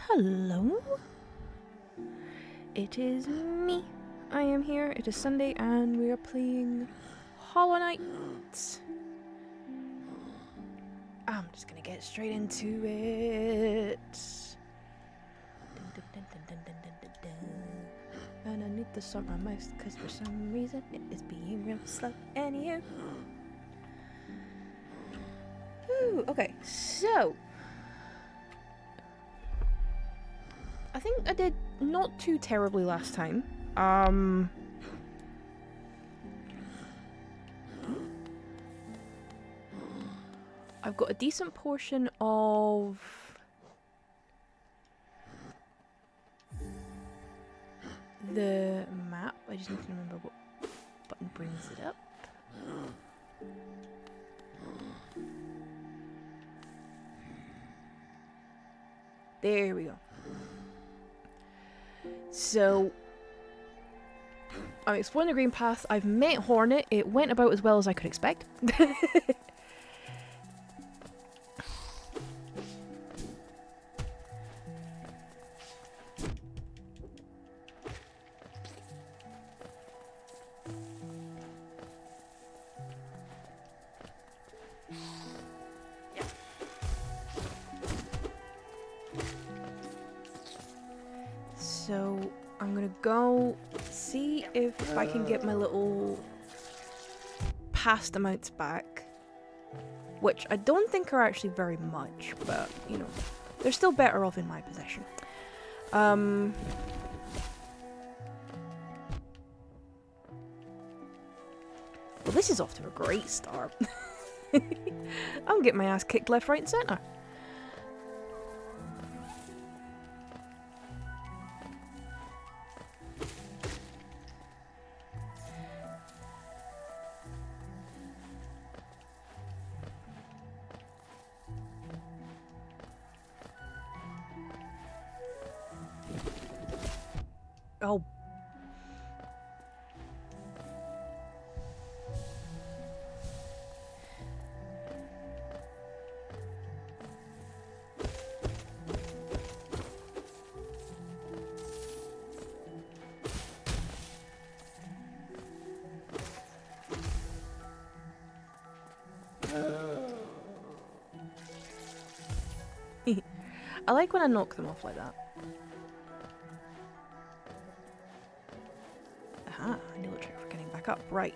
Hello. It is me. I am here. It is Sunday and we are playing Hollow Knight. I'm just gonna get straight into it. And I need to sort my mouse because for some reason it is being real slow. Anywho. Ooh, okay, so I think I did not too terribly last time. I've got a decent portion of the map. I just need to remember what button brings it up. There we go. So, I'm exploring the Green Path. I've met Hornet. It went about as well as I could expect. So, I'm gonna go see if I can get my little past amounts back. Which I don't think are actually very much, but, you know, they're still better off in my possession. Well, this is off to a great start. I'm getting my ass kicked left, right, and centre. Oh. I like when I knock them off like that. Aha, I know a trick for getting back up. Right.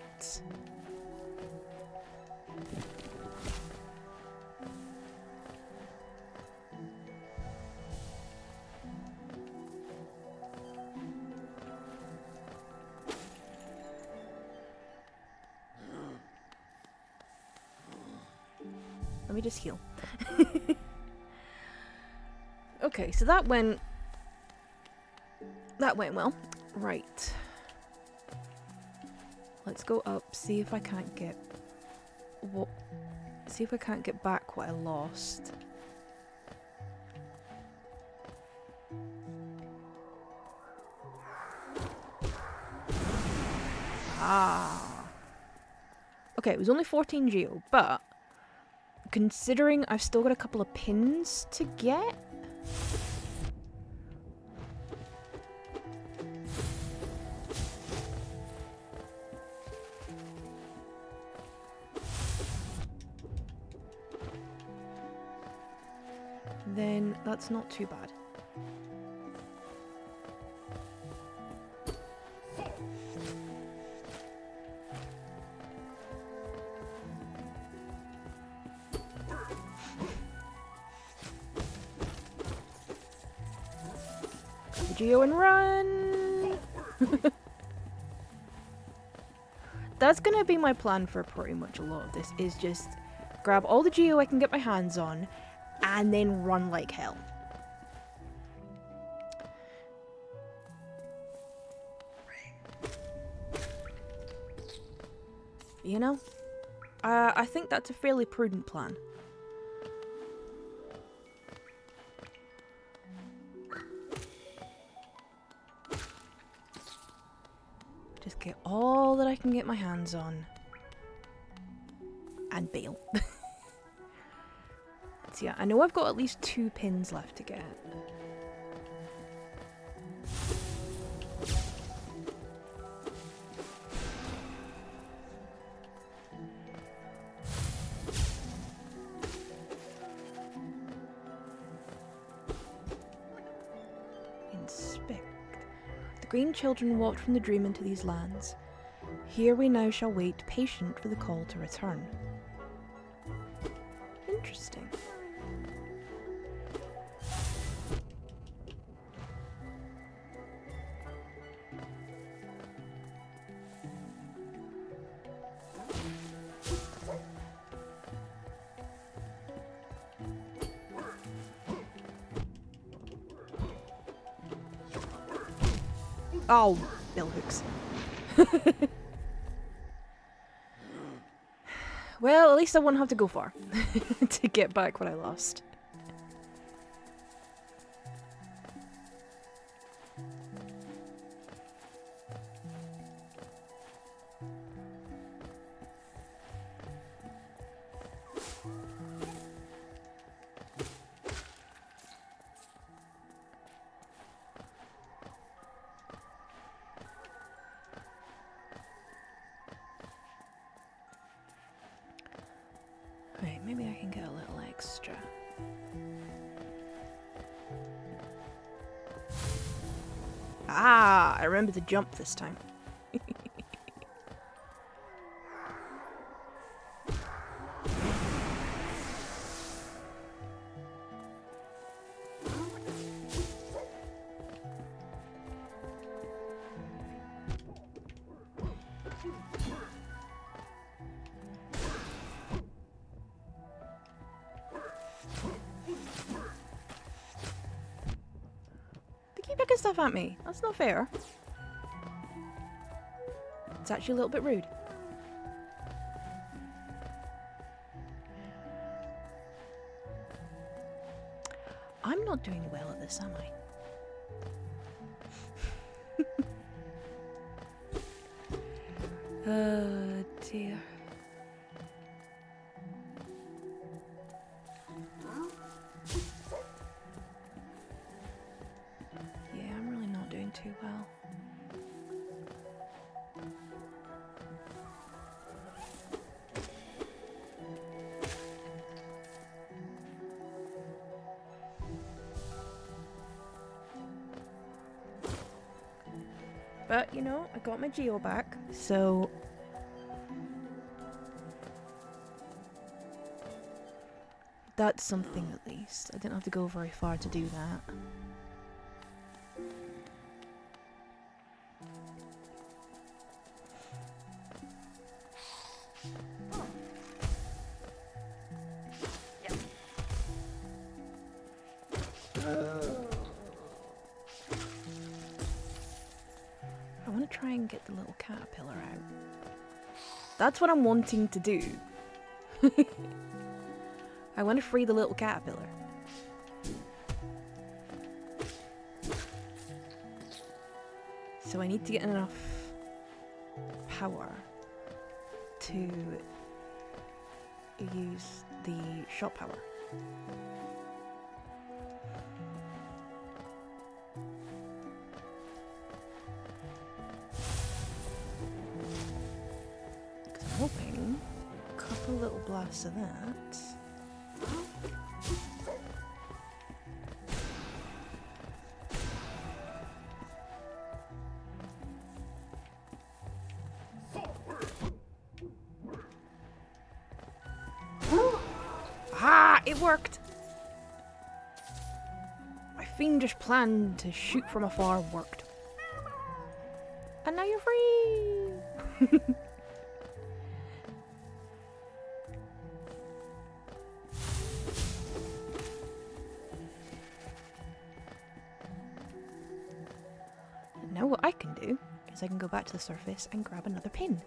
Let me just heal. Okay, so that went well. Right. Let's go up, see if I can't get back what I lost. Ah. Okay, it was only 14 geo, but considering I've still got a couple of pins to get, then that's not too bad. the geo and run! That's gonna be my plan for pretty much a lot of this, is just grab all the geo I can get my hands on, and then run like hell. You know? I think that's a fairly prudent plan. Just get all that I can get my hands on. And bail. So yeah, I know I've got at least 2 pins left to get. Inspect. The green children walked from the dream into these lands. Here we now shall wait, patient for the call to return. Interesting. Oh, bellhooks. Well, at least I won't have to go far to get back what I lost. Right, maybe I can get a little extra. Ah, I remember to jump this time. Picking stuff at me. That's not fair. It's actually a little bit rude. I'm not doing well at this, am I? Oh dear. Too well. But you know, I got my geo back, so that's something at least. I didn't have to go very far to do that. I want to try and get the little caterpillar out. That's what I'm wanting to do. I want to free the little caterpillar. So I need to get enough power to use the shot power. Because I'm hoping a couple little blasts of that. It worked! I fiendish plan to shoot from afar worked. And now you're free! Now what I can do is I can go back to the surface and grab another pin.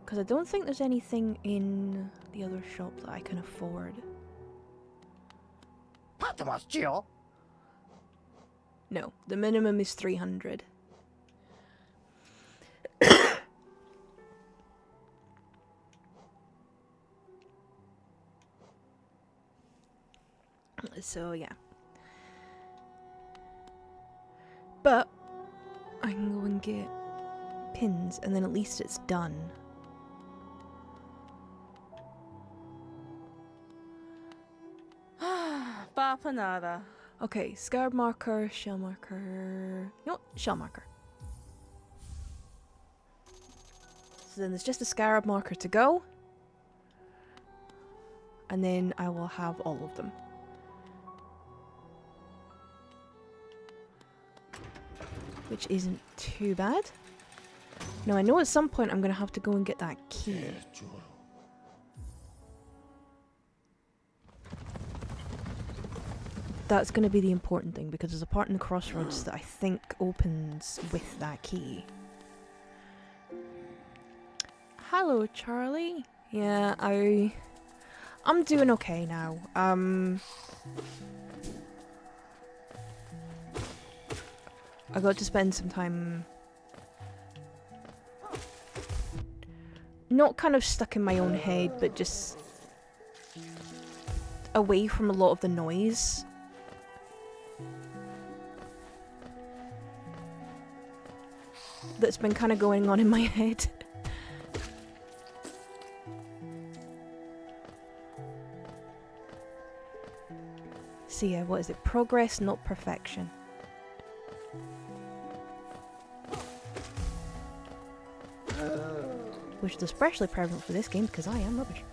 Because I don't think there's anything in the other shop that I can afford. No, the minimum is 300. So yeah. But I can go and get pins and then at least it's done. Papa nada. Okay, scarab marker, shell marker. No, shell marker. So then there's just a scarab marker to go. And then I will have all of them. Which isn't too bad. Now I know at some point I'm going to have to go and get that key. That's going to be the important thing because there's a part in the crossroads that I think opens with that key. Hello, Charlie. Yeah, I'm doing okay now. I got to spend some time not kind of stuck in my own head, but just away from a lot of the noise. That's been kind of going on in my head. So yeah, what is it? Progress, not perfection. Which is especially prevalent for this game because I am rubbish.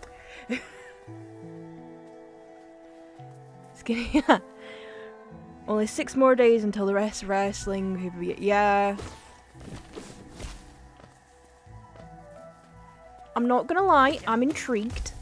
It's getting, yeah. Only 6 more days until the rest of wrestling. Yeah. I'm not gonna lie, I'm intrigued.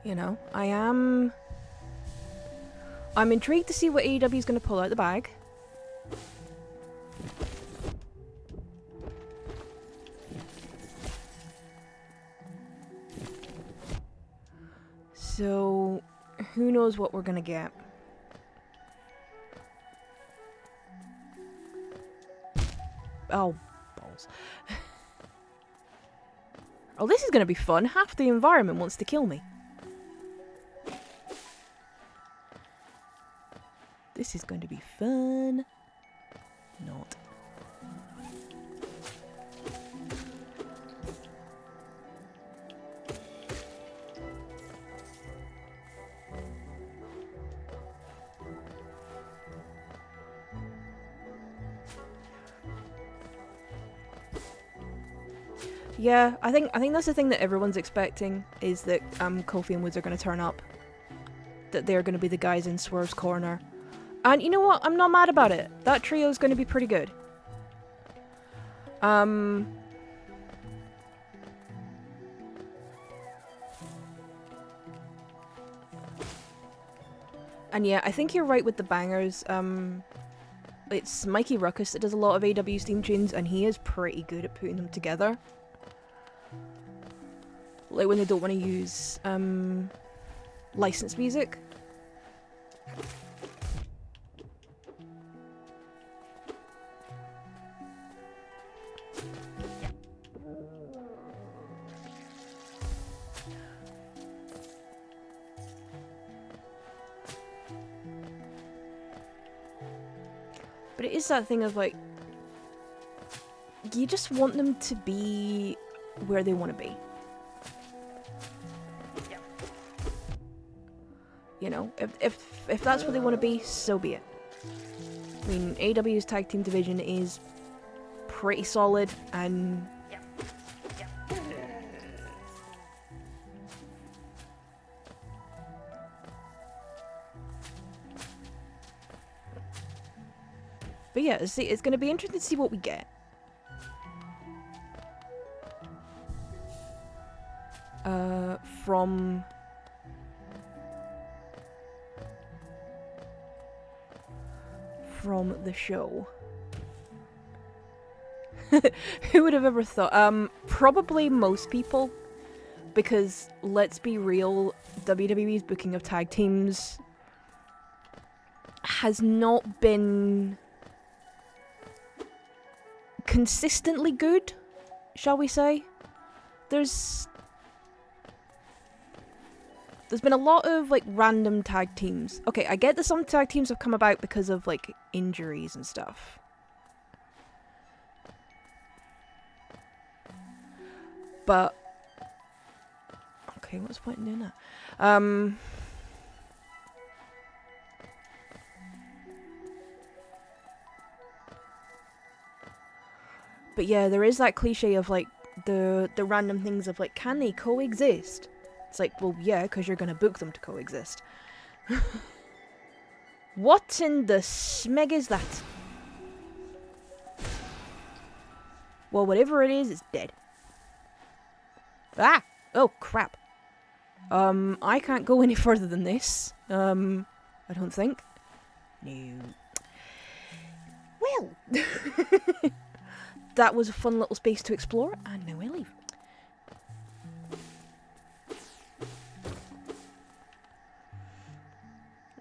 You know, I'm intrigued to see what AEW is going to pull out the bag. So, who knows what we're going to get. Oh, balls. Oh, this is going to be fun. Half the environment wants to kill me. This is going to be fun. Not. Yeah, I think that's the thing that everyone's expecting is that Kofi and Woods are going to turn up. That they're going to be the guys in Swerve's corner. And you know what? I'm not mad about it. That trio is going to be pretty good. And yeah, I think you're right with the bangers. It's Mikey Ruckus that does a lot of AEW's theme tunes, and he is pretty good at putting them together. Like when they don't want to use licensed music. But it is that thing of like, you just want them to be where they want to be. You know, if that's where they want to be, so be it. I mean, AEW's tag team division is pretty solid, and but yeah, it's going to be interesting to see what we get. From the show. Who would have ever thought? Probably most people, because let's be real, WWE's booking of tag teams has not been consistently good, shall we say. There's been a lot of like random tag teams. Okay, I get that some tag teams have come about because of like injuries and stuff. But okay, what's the point in doing that? But yeah, there is that cliche of like the random things of like, can they coexist? It's like, well, yeah, because you're going to book them to coexist. What in the smeg is that? Well, whatever it is, it's dead. Ah! Oh, crap. I can't go any further than this. I don't think. No. Well. That was a fun little space to explore, and now I leave.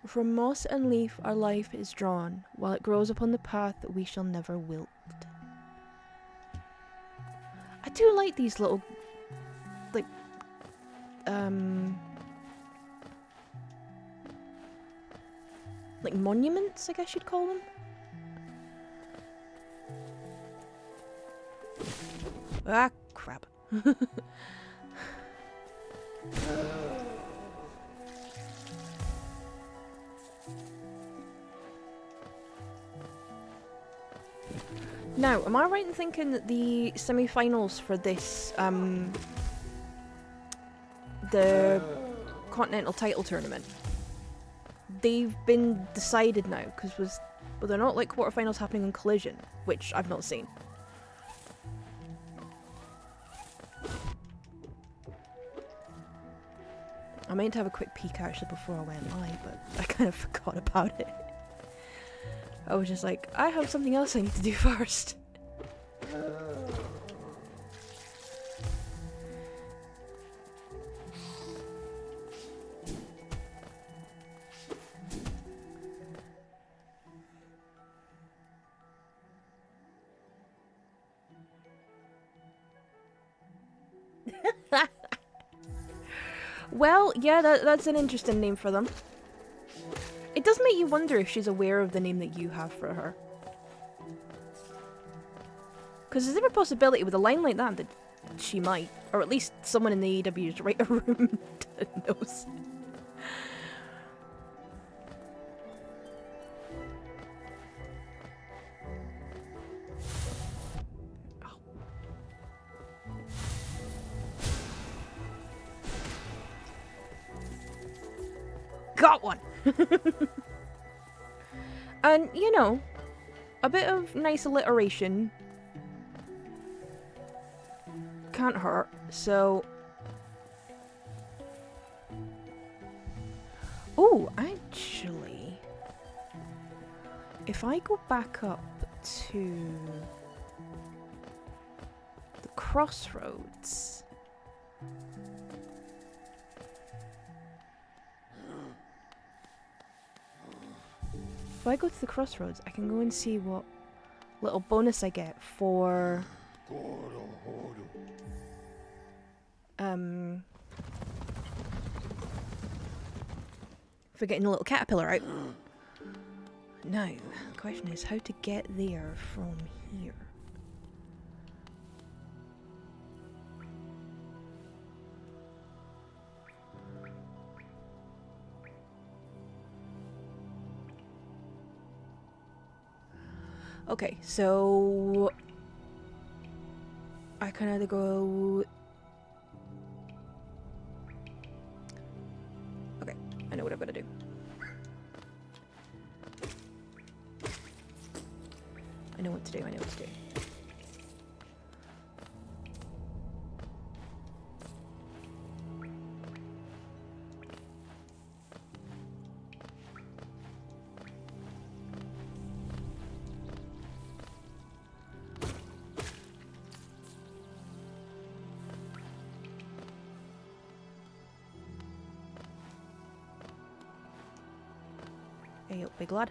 From moss and leaf our life is drawn, while it grows upon the path that we shall never wilt. I do like these little, like, monuments, I guess you'd call them. Ah, crap. Now, am I right in thinking that the semi-finals for this, the Continental title tournament, they've been decided now? Because were there not like quarterfinals happening in Collision, which I've not seen? I meant to have a quick peek actually before I went live, but I kind of forgot about it. I was just like, I have something else I need to do first. Well, yeah, that's an interesting name for them. It does make you wonder if she's aware of the name that you have for her. Because there's every possibility with a line like that that she might. Or at least someone in the AEW's writer room knows. Got one! And, you know, a bit of nice alliteration can't hurt, so... Oh, actually... If I go back up to... the crossroads... If I go to the crossroads, I can go and see what little bonus I get for... for getting a little caterpillar out. Now, the question is how to get there from here. Okay, so I can either go... Okay, I know what I've got to do. I know what to do, I know what to do. Hey up, big lad.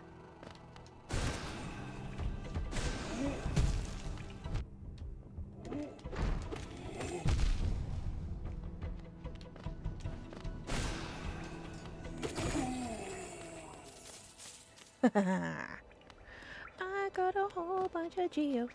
I got a whole bunch of geo.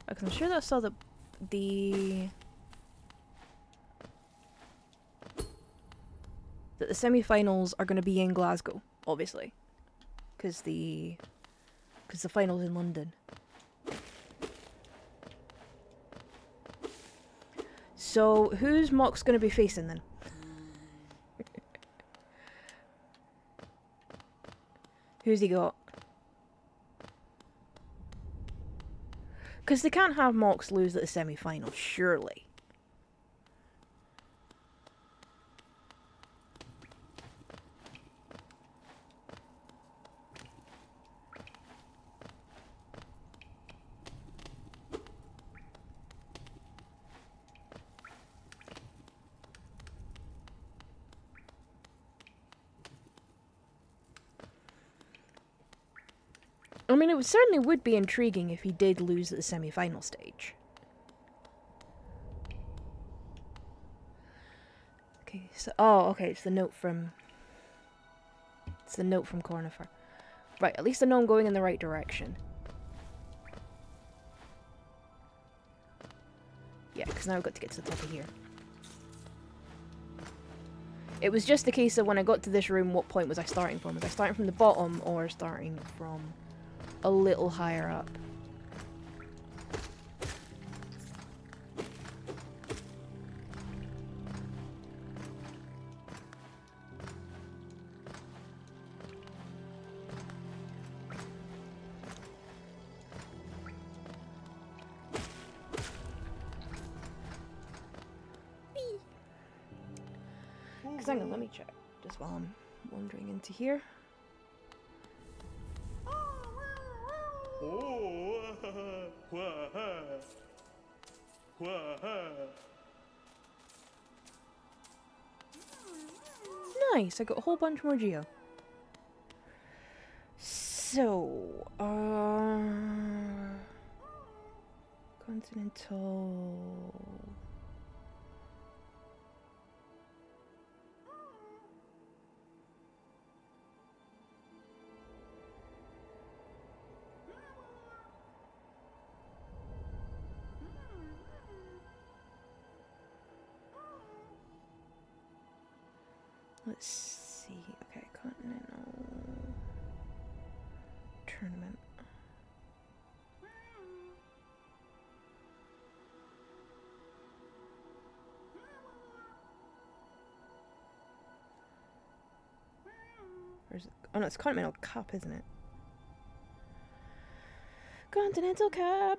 Because I'm sure that I saw the semi-finals are going to be in Glasgow, obviously, because the finals in London. So who's Mox going to be facing then? Who's he got? Because they can't have Mox lose at the semi-final, surely. I mean, it certainly would be intriguing if he did lose at the semi-final stage. Okay, so... Oh, okay, it's the note from... It's the note from Cornifer. Right, at least I know I'm going in the right direction. Yeah, because now I've got to get to the top of here. It was just a case of when I got to this room, what point was I starting from? Was I starting from the bottom or starting from a little higher up? Because hang on, let me check just while I'm wandering into here. Nice, I got a whole bunch more geo. So, Continental... Let's see. Okay, Continental Tournament. Where's it? Oh no, it's Continental Cup, isn't it? Continental Cup.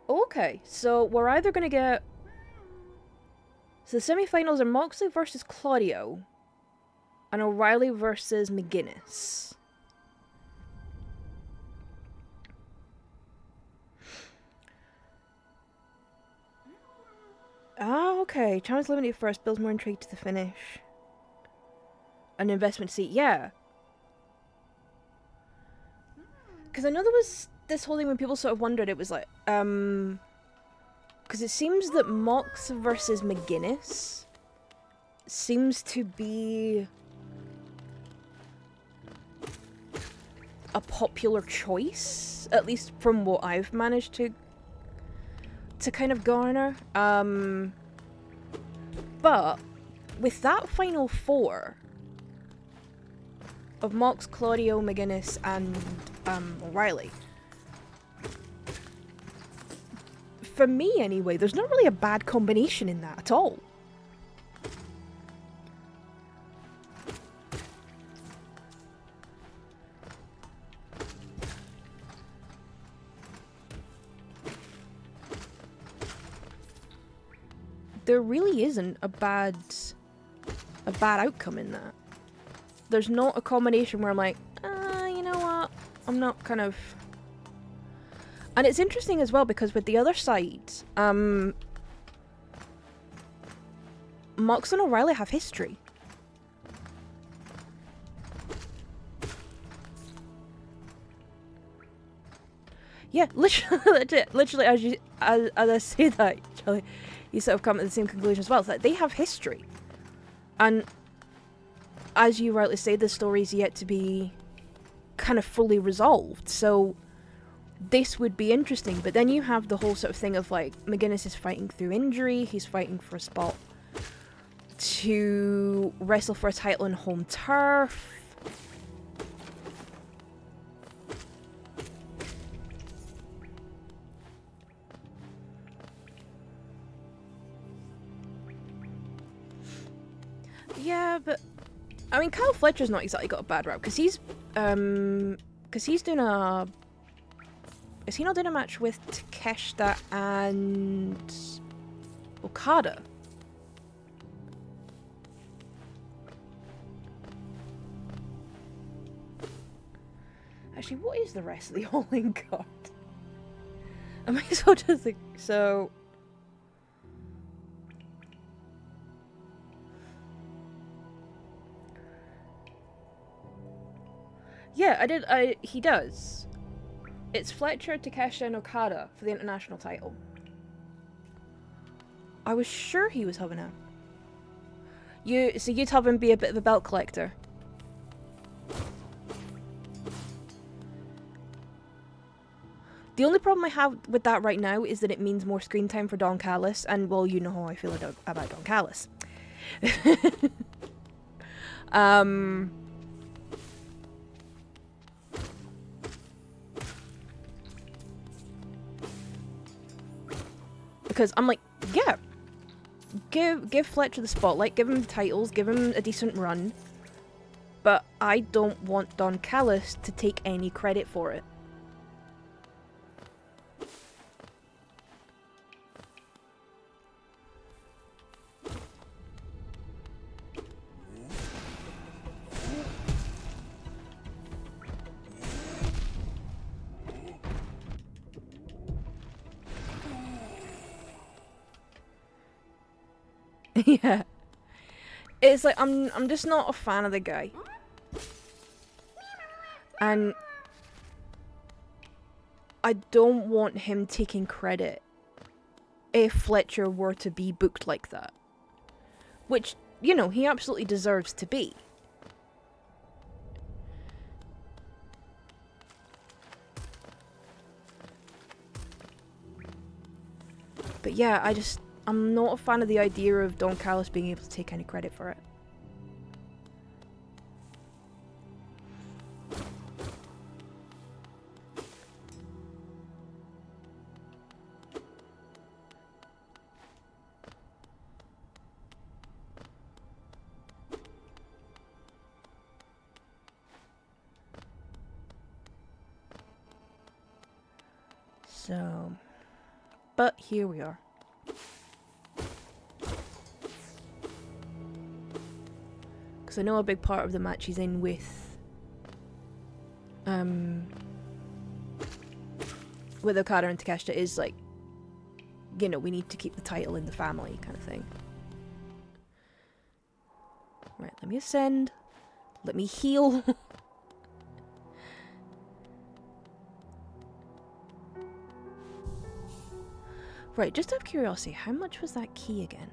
Okay, so we're either gonna get So the semi-finals are Moxley versus Claudio and O'Reilly versus McGuinness. Ah, okay. Challenge eliminated first builds more intrigue to the finish. An investment seat, yeah. Because I know there was this whole thing when people sort of wondered, it was like, because it seems that Mox versus McGuinness seems to be a popular choice, at least from what I've managed to kind of garner. But with that final four of Mox, Claudio, McGuinness, and O'Reilly, for me anyway, there's not really a bad combination in that at all. There really isn't a bad outcome in that. There's not a combination where I'm like, you know what, I'm not kind of... And it's interesting as well because with the other side, Mox and O'Reilly have history. Yeah, literally as I say that, Charlie, you sort of come to the same conclusion as well. It's like they have history. And as you rightly say, the story's yet to be kind of fully resolved. So this would be interesting. But then you have the whole sort of thing of like, McGuinness is fighting through injury. He's fighting for a spot to wrestle for a title in home turf. Yeah, but I mean, Kyle Fletcher's not exactly got a bad rap because he's doing a. Is he not doing a match with Takeshita and Okada? Actually, what is the rest of the All In card? I might as well just think so. Yeah, he does. It's Fletcher, Takeshita, and Okada for the international title. I was sure he was having a... So you'd have him be a bit of a belt collector. The only problem I have with that right now is that it means more screen time for Don Callis, and well, you know how I feel about Don Callis. Because I'm like, yeah, give Fletcher the spotlight, give him titles, give him a decent run, but I don't want Don Callis to take any credit for it. Yeah. It's like, I'm just not a fan of the guy. And I don't want him taking credit if Fletcher were to be booked like that. Which, you know, he absolutely deserves to be. But yeah, I'm not a fan of the idea of Don Callis being able to take any credit for it. So, but here we are. Because I know a big part of the match he's in with Okada and Takeshita is like, you know, we need to keep the title in the family kind of thing. Right, let me ascend. Let me heal. Right, just out of curiosity, how much was that key again?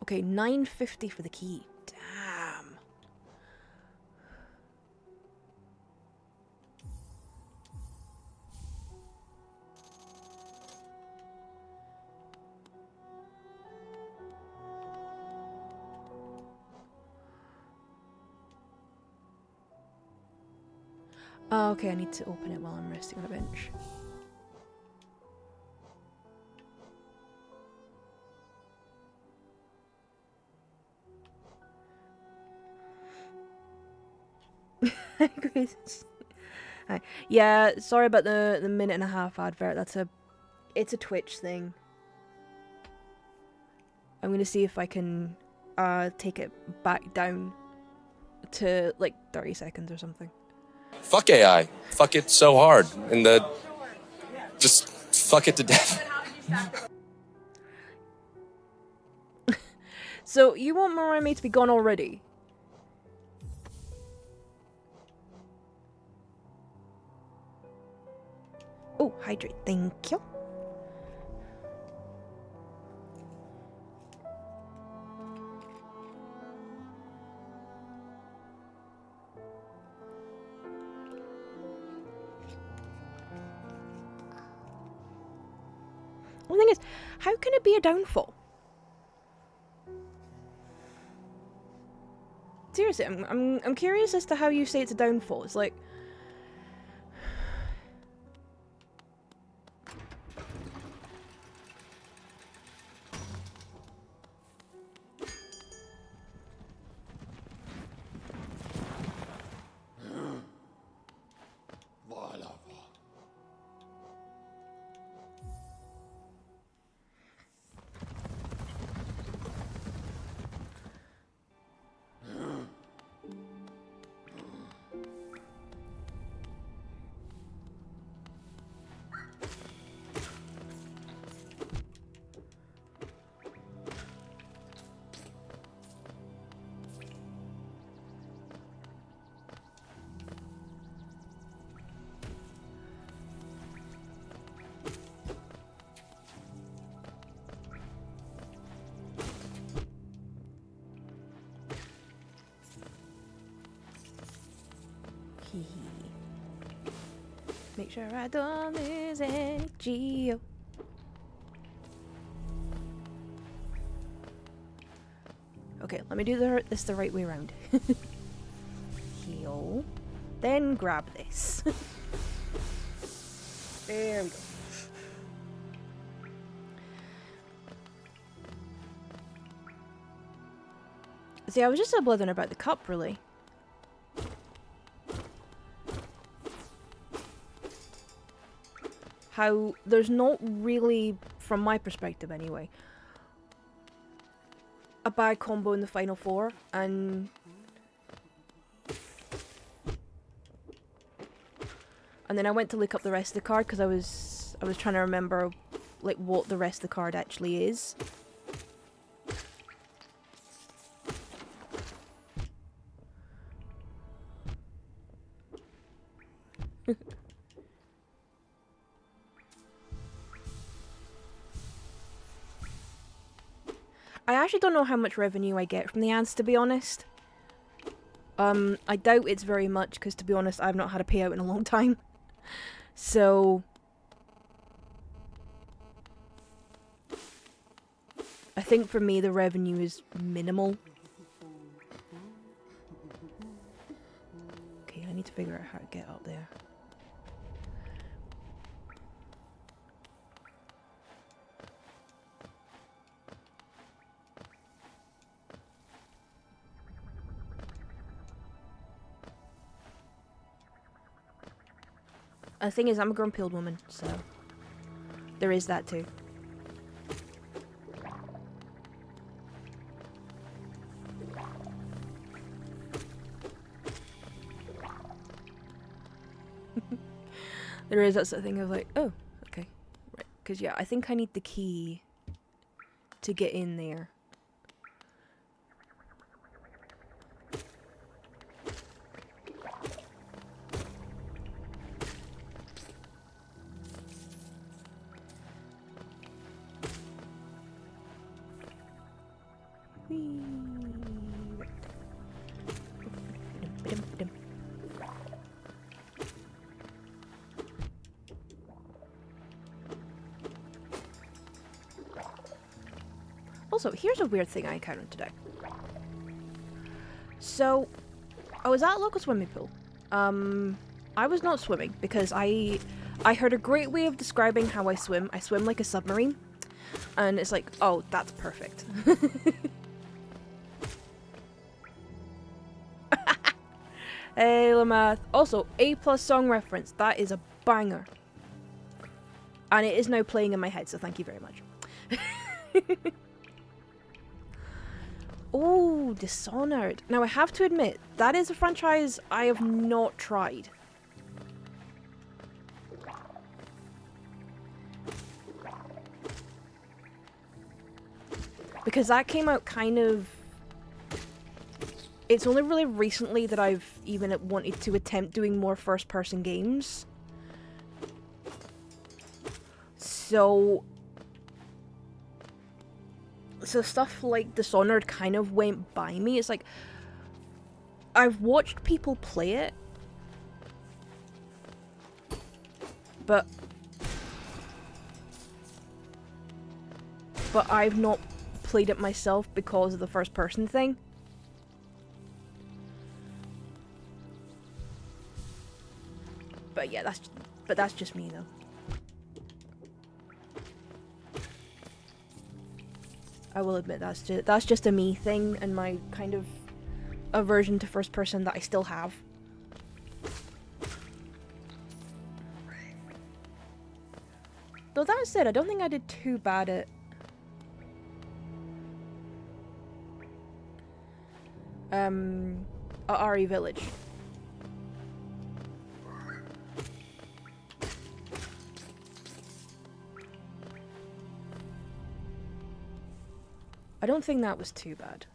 Okay, $9.50 for the key. Damn. Oh, okay, I need to open it while I'm resting on a bench. Hi. Yeah, sorry about the minute and a half advert. It's a Twitch thing. I'm gonna see if I can take it back down to like 30 seconds or something. Fuck AI. Fuck it so hard. And just fuck it to death. So you want Morame to be gone already? Oh, hydrate, thank you. The thing is, how can it be a downfall? Seriously, I'm curious as to how you say it's a downfall. It's like, make sure I don't lose any Geo. Okay, let me do this the right way around. Heal. Then grab this. There we go. See, I was just blathering about the cup, really. How there's not really, from my perspective anyway, a bad combo in the final four, and then I went to look up the rest of the card because I was trying to remember like what the rest of the card actually is. I actually don't know how much revenue I get from the ads, to be honest. I doubt it's very much, because to be honest, I've not had a payout in a long time. So I think for me the revenue is minimal. Okay, I need to figure out how to get up there. The thing is, I'm a grumpy old woman, so there is that too. There is that sort of thing of like, oh, okay. Right. Because, yeah, I think I need the key to get in there. Whee! Right. Ba-dum. Also, here's a weird thing I encountered today. So, I was at a local swimming pool. I was not swimming because I heard a great way of describing how I swim. I swim like a submarine. And it's like, oh, that's perfect. Hey, Lamath. Also, A+ song reference. That is a banger. And it is now playing in my head, so thank you very much. Oh, Dishonored. Now, I have to admit, that is a franchise I have not tried. Because that came out kind of... It's only really recently that I've even wanted to attempt doing more first-person games. So stuff like Dishonored kind of went by me. It's like, I've watched people play it, but I've not played it myself because of the first person thing. But yeah, that's just me though. I will admit that's just a me thing and my kind of aversion to first person that I still have. Though that said, I don't think I did too bad at RE Village. I don't think that was too bad.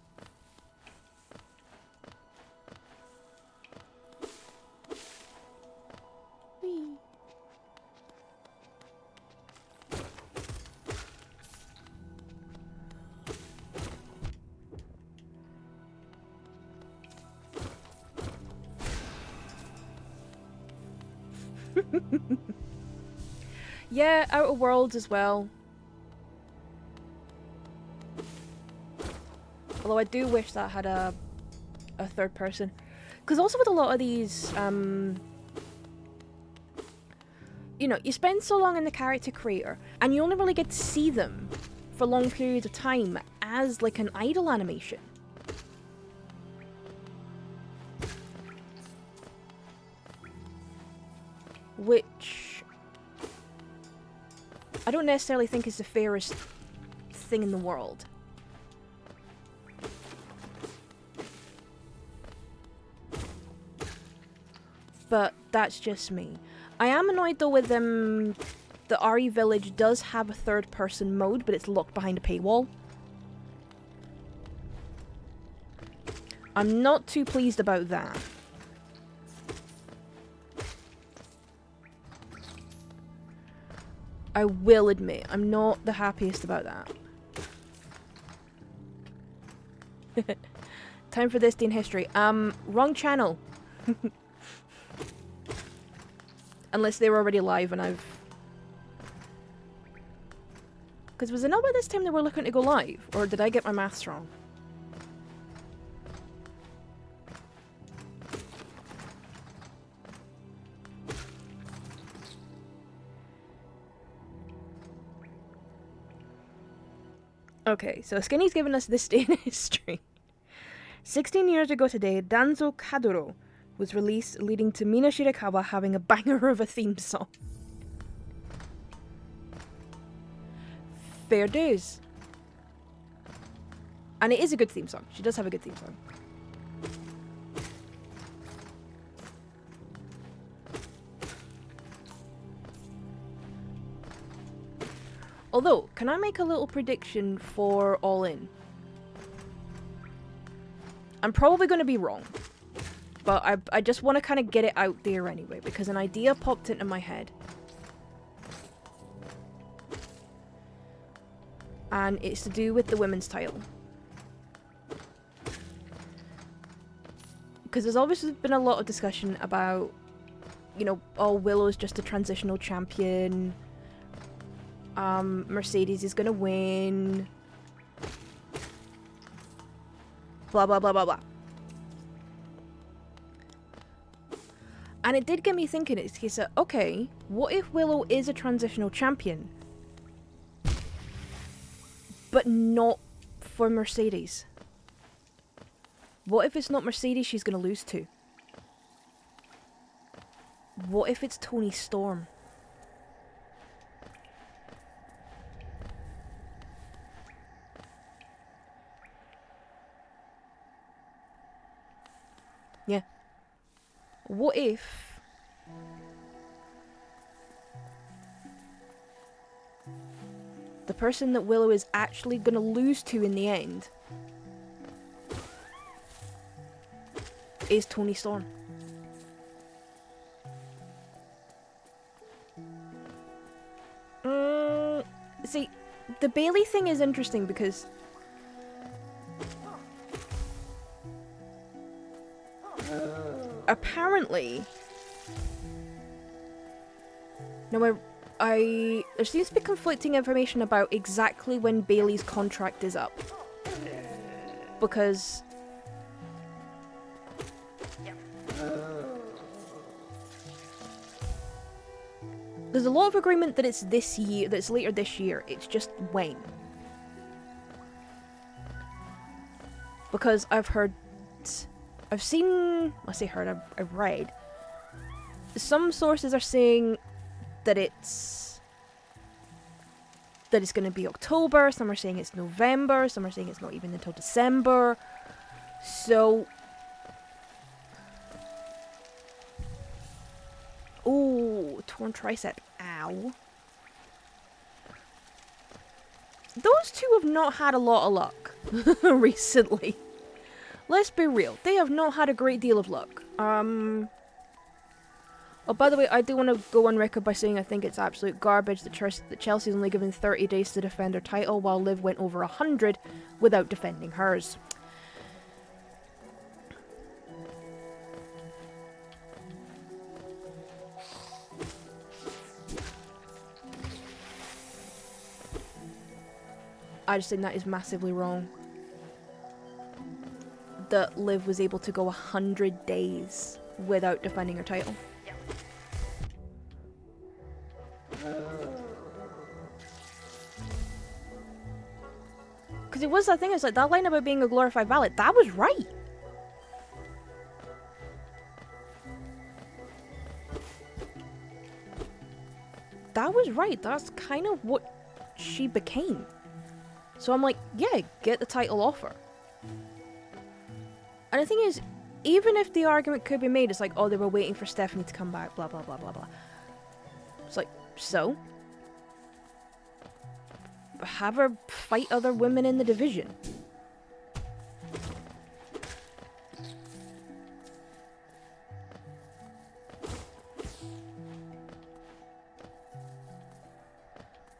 Whee. Yeah, Outer Worlds as well. Although I do wish that had a third person. Because also with a lot of these, you know, you spend so long in the character creator, and you only really get to see them for long periods of time as like an idle animation. Which I don't necessarily think is the fairest thing in the world. But that's just me. I am annoyed though with the RE Village does have a third person mode, but it's locked behind a paywall. I'm not too pleased about that. I will admit, I'm not the happiest about that. Time for this day in history. Wrong channel. Unless they were already live and I've... Because was it not by this time they were looking to go live? Or did I get my maths wrong? Okay, so Skinny's given us this day in history. 16 years ago today, Danzo Kadoro was released, leading to Mina Shirakawa having a banger of a theme song. Fair dues. And it is a good theme song. She does have a good theme song. Although, can I make a little prediction for All In? I'm probably going to be wrong. But I just want to kind of get it out there anyway, because an idea popped into my head. And it's to do with the women's title. Because there's obviously been a lot of discussion about, you know, oh, Willow's just a transitional champion. Mercedes is gonna win. Blah, blah, blah, blah, blah. And it did get me thinking, it's a case of, okay, what if Willow is a transitional champion? But not for Mercedes? What if it's not Mercedes she's gonna lose to? What if it's Toni Storm? Yeah. What if... the person that Willow is actually gonna lose to in the end is Toni Storm? See, the Bailey thing is interesting because apparently, no, there seems to be conflicting information about exactly when Bailey's contract is up, because there's a lot of agreement that it's this year, that it's later this year. It's just when. Because I've seen, I say heard, I've read. Some sources are saying that it's going to be October. Some are saying it's November. Some are saying it's not even until December. So, ooh, torn tricep. Ow. Those two have not had a lot of luck recently. Let's be real. They have not had a great deal of luck. Oh, by the way, I do want to go on record by saying I think it's absolute garbage that Chelsea's only given 30 days to defend her title, while Liv went over 100 without defending hers. I just think that is massively wrong. That Liv was able to go 100 days without defending her title. Because it was that thing, it's like that line about being a glorified valet, that was right. That was right, that's kind of what she became. So I'm like, yeah, get the title off her. And the thing is, even if the argument could be made, it's like, oh, they were waiting for Stephanie to come back, blah, blah, blah, blah, blah. It's like, so? Have her fight other women in the division.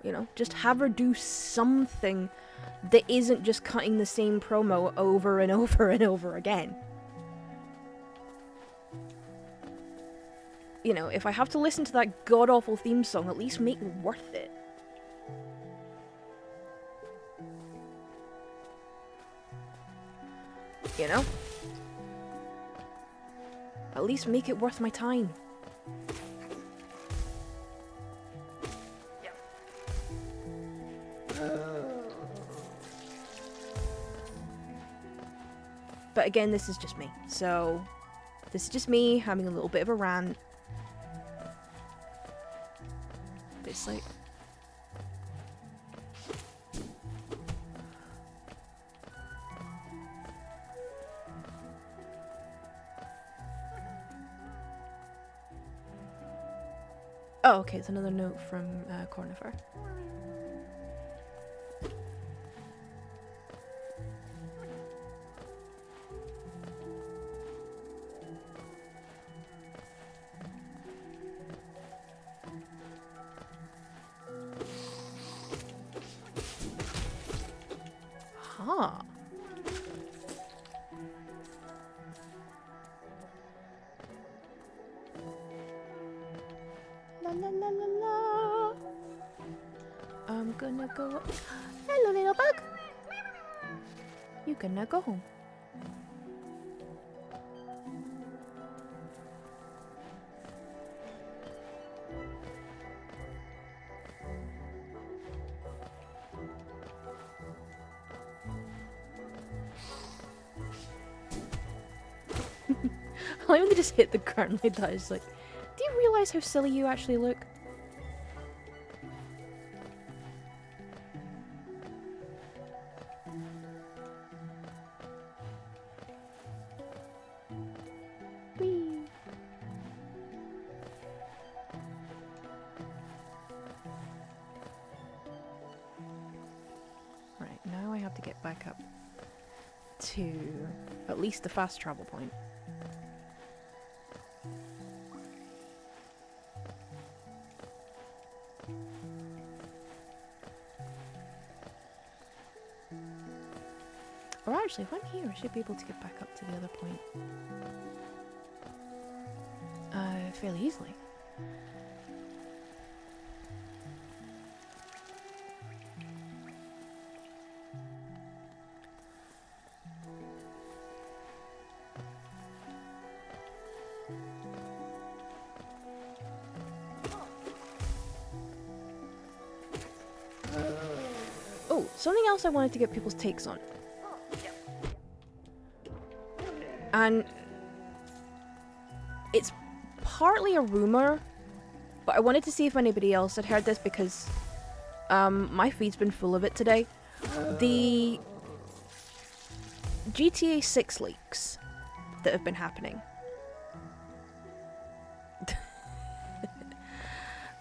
You know, just have her do something that isn't just cutting the same promo over and over and over again. You know, if I have to listen to that god-awful theme song, at least make it worth it. You know? At least make it worth my time. But again, this is just me. So, this is just me having a little bit of a rant. It's like... Oh, okay, it's another note from Cornifer. Aha. La la la la la. I'm gonna go. Hello, little bug. You can now go home. I only just hit the ground like that. It's like, do you realise how silly you actually look? Whee. Right, now I have to get back up to at least the fast travel point. Or actually, if I'm here, I should be able to get back up to the other point. Fairly easily. Oh, something else I wanted to get people's takes on. And it's partly a rumor, but I wanted to see if anybody else had heard this because my feed's been full of it today. The GTA 6 leaks that have been happening.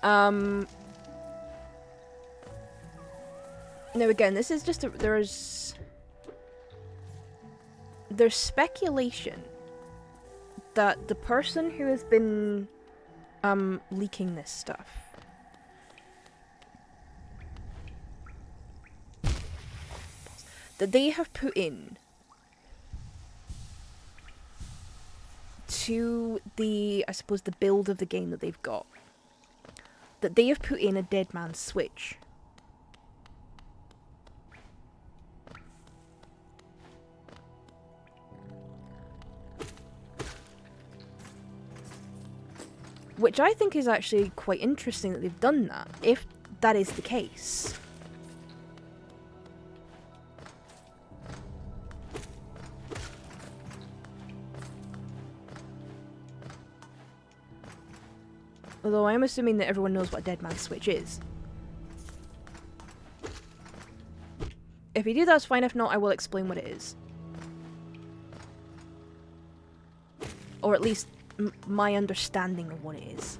Now again, this is just there's speculation that the person who has been leaking this stuff that they have put in to the, I suppose, the build of the game that they've got, that they have put in a dead man's switch. Which I think is actually quite interesting that they've done that, if that is the case. Although I am assuming that everyone knows what a dead man's switch is. If you do, that's fine. If not, I will explain what it is. Or at least my understanding of what it is.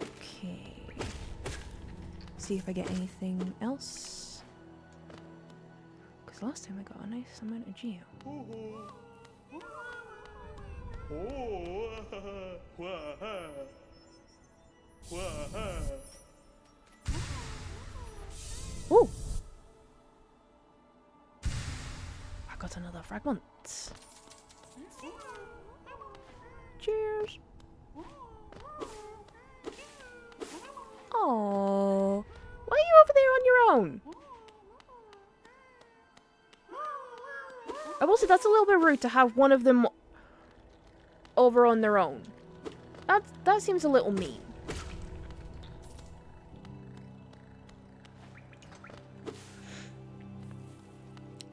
Okay. See if I get anything else. Last time I got a nice amount of geo. Oh! I got another fragment. Cheers! Oh, why are you over there on your own? I will say that's a little bit rude to have one of them over on their own. That seems a little mean.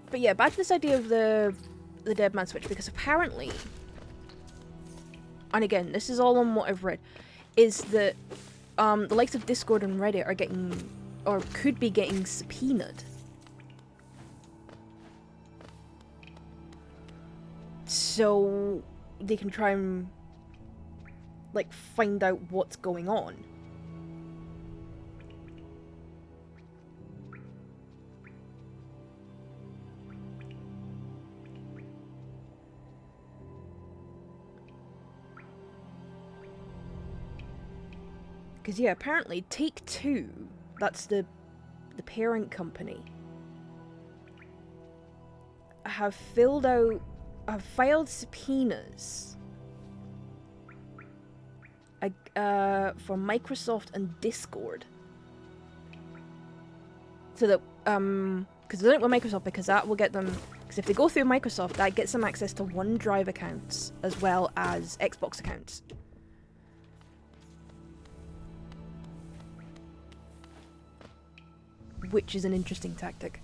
But yeah, back to this idea of the dead man switch, because apparently, and again, this is all on what I've read, is that the likes of Discord and Reddit are getting, or could be getting, subpoenaed. So they can try and like find out what's going on. Because yeah, apparently Take-Two, that's the parent company, have filed subpoenas for Microsoft and Discord. So that, because they don't with Microsoft, because that will get them, because if they go through Microsoft, that gets them access to OneDrive accounts as well as Xbox accounts. Which is an interesting tactic.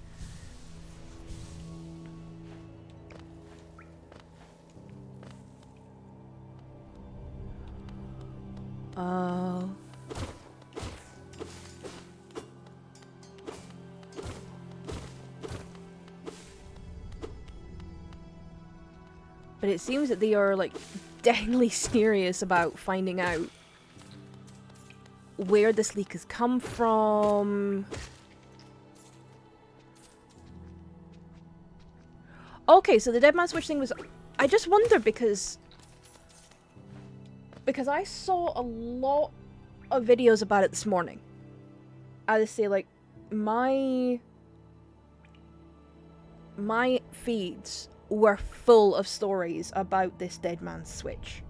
But it seems that they are, like, deadly serious about finding out where this leak has come from. Okay, so the Dead Man Switch thing was... I just wonder because I saw a lot of videos about it this morning. I just say, like, my feeds were full of stories about this Dead Man Switch.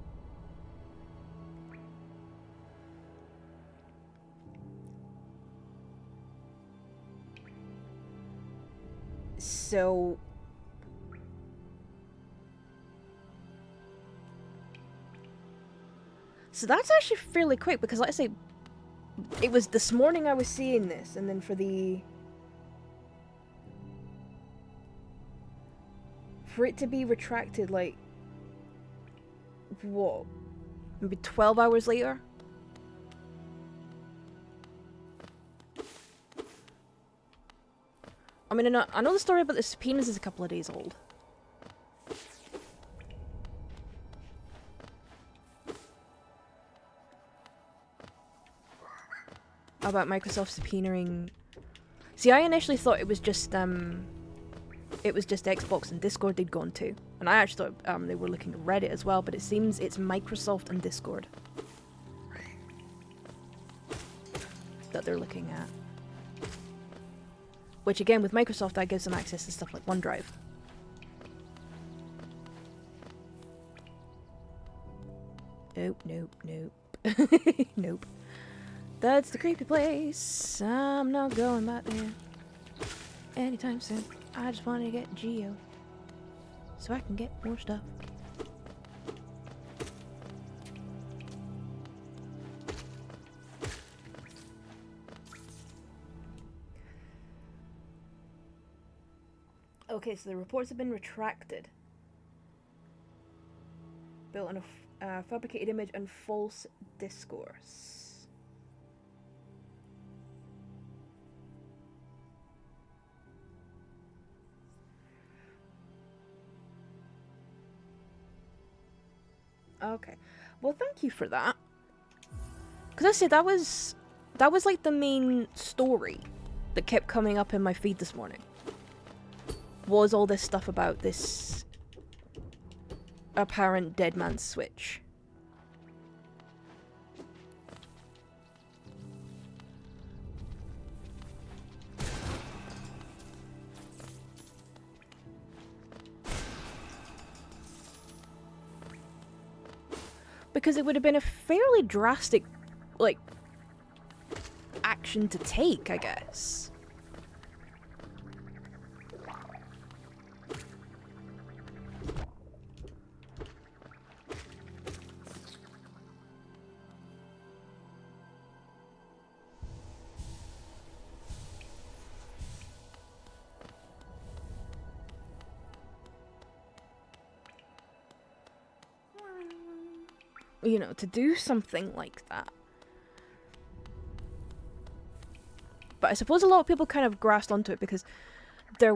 So... So that's actually fairly quick, because like I say, it was this morning I was seeing this, and then for it to be retracted, like, what? Maybe 12 hours later? I mean, I know the story about the subpoenas is a couple of days old. About Microsoft subpoenaing... See, I initially thought it was just Xbox and Discord they'd gone to. And I actually thought they were looking at Reddit as well, but it seems it's Microsoft and Discord that they're looking at. Which again, with Microsoft, that gives them access to stuff like OneDrive. Nope, nope, nope. Nope. That's the creepy place. I'm not going back there anytime soon. I just want to get Geo so I can get more stuff. Okay, so the reports have been retracted. Built on a fabricated image and false discourse. Okay, well, thank you for that. Because I said that was like the main story that kept coming up in my feed this morning. Was all this stuff about this apparent Dead Man Switch. Because it would have been a fairly drastic, like, action to take, I guess. You know, to do something like that. But I suppose a lot of people kind of grasped onto it because there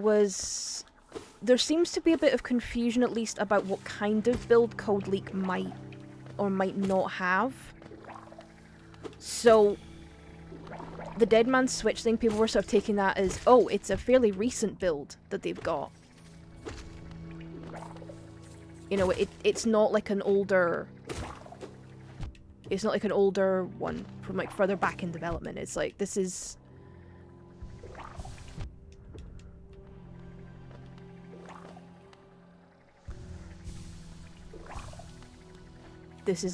seems to be a bit of confusion, at least, about what kind of build Code Leak might or might not have. So the Dead Man Switch thing, people were sort of taking that as, oh, it's a fairly recent build that they've got. You know, it's not like an older It's not like an older one from like further back in development. It's like this is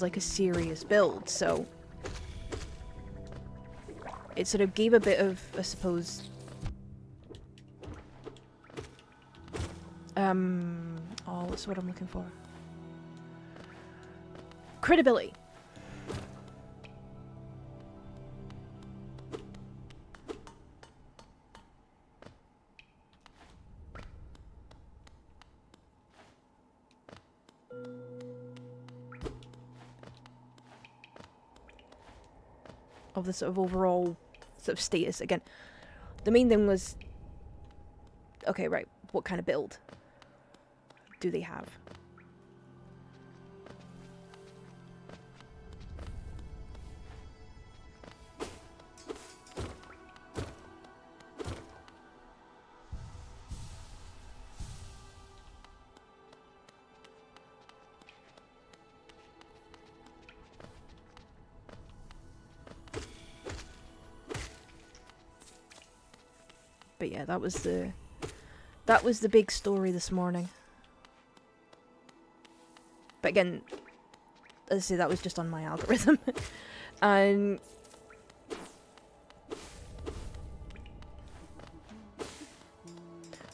like a serious build, so it sort of gave a bit of, I suppose, oh, what's the word I'm looking for? Credibility. Of the sort of overall sort of status. Again, the main thing was, okay, right, what kind of build do they have? But yeah, that was the big story this morning. But again, as I say, that was just on my algorithm. And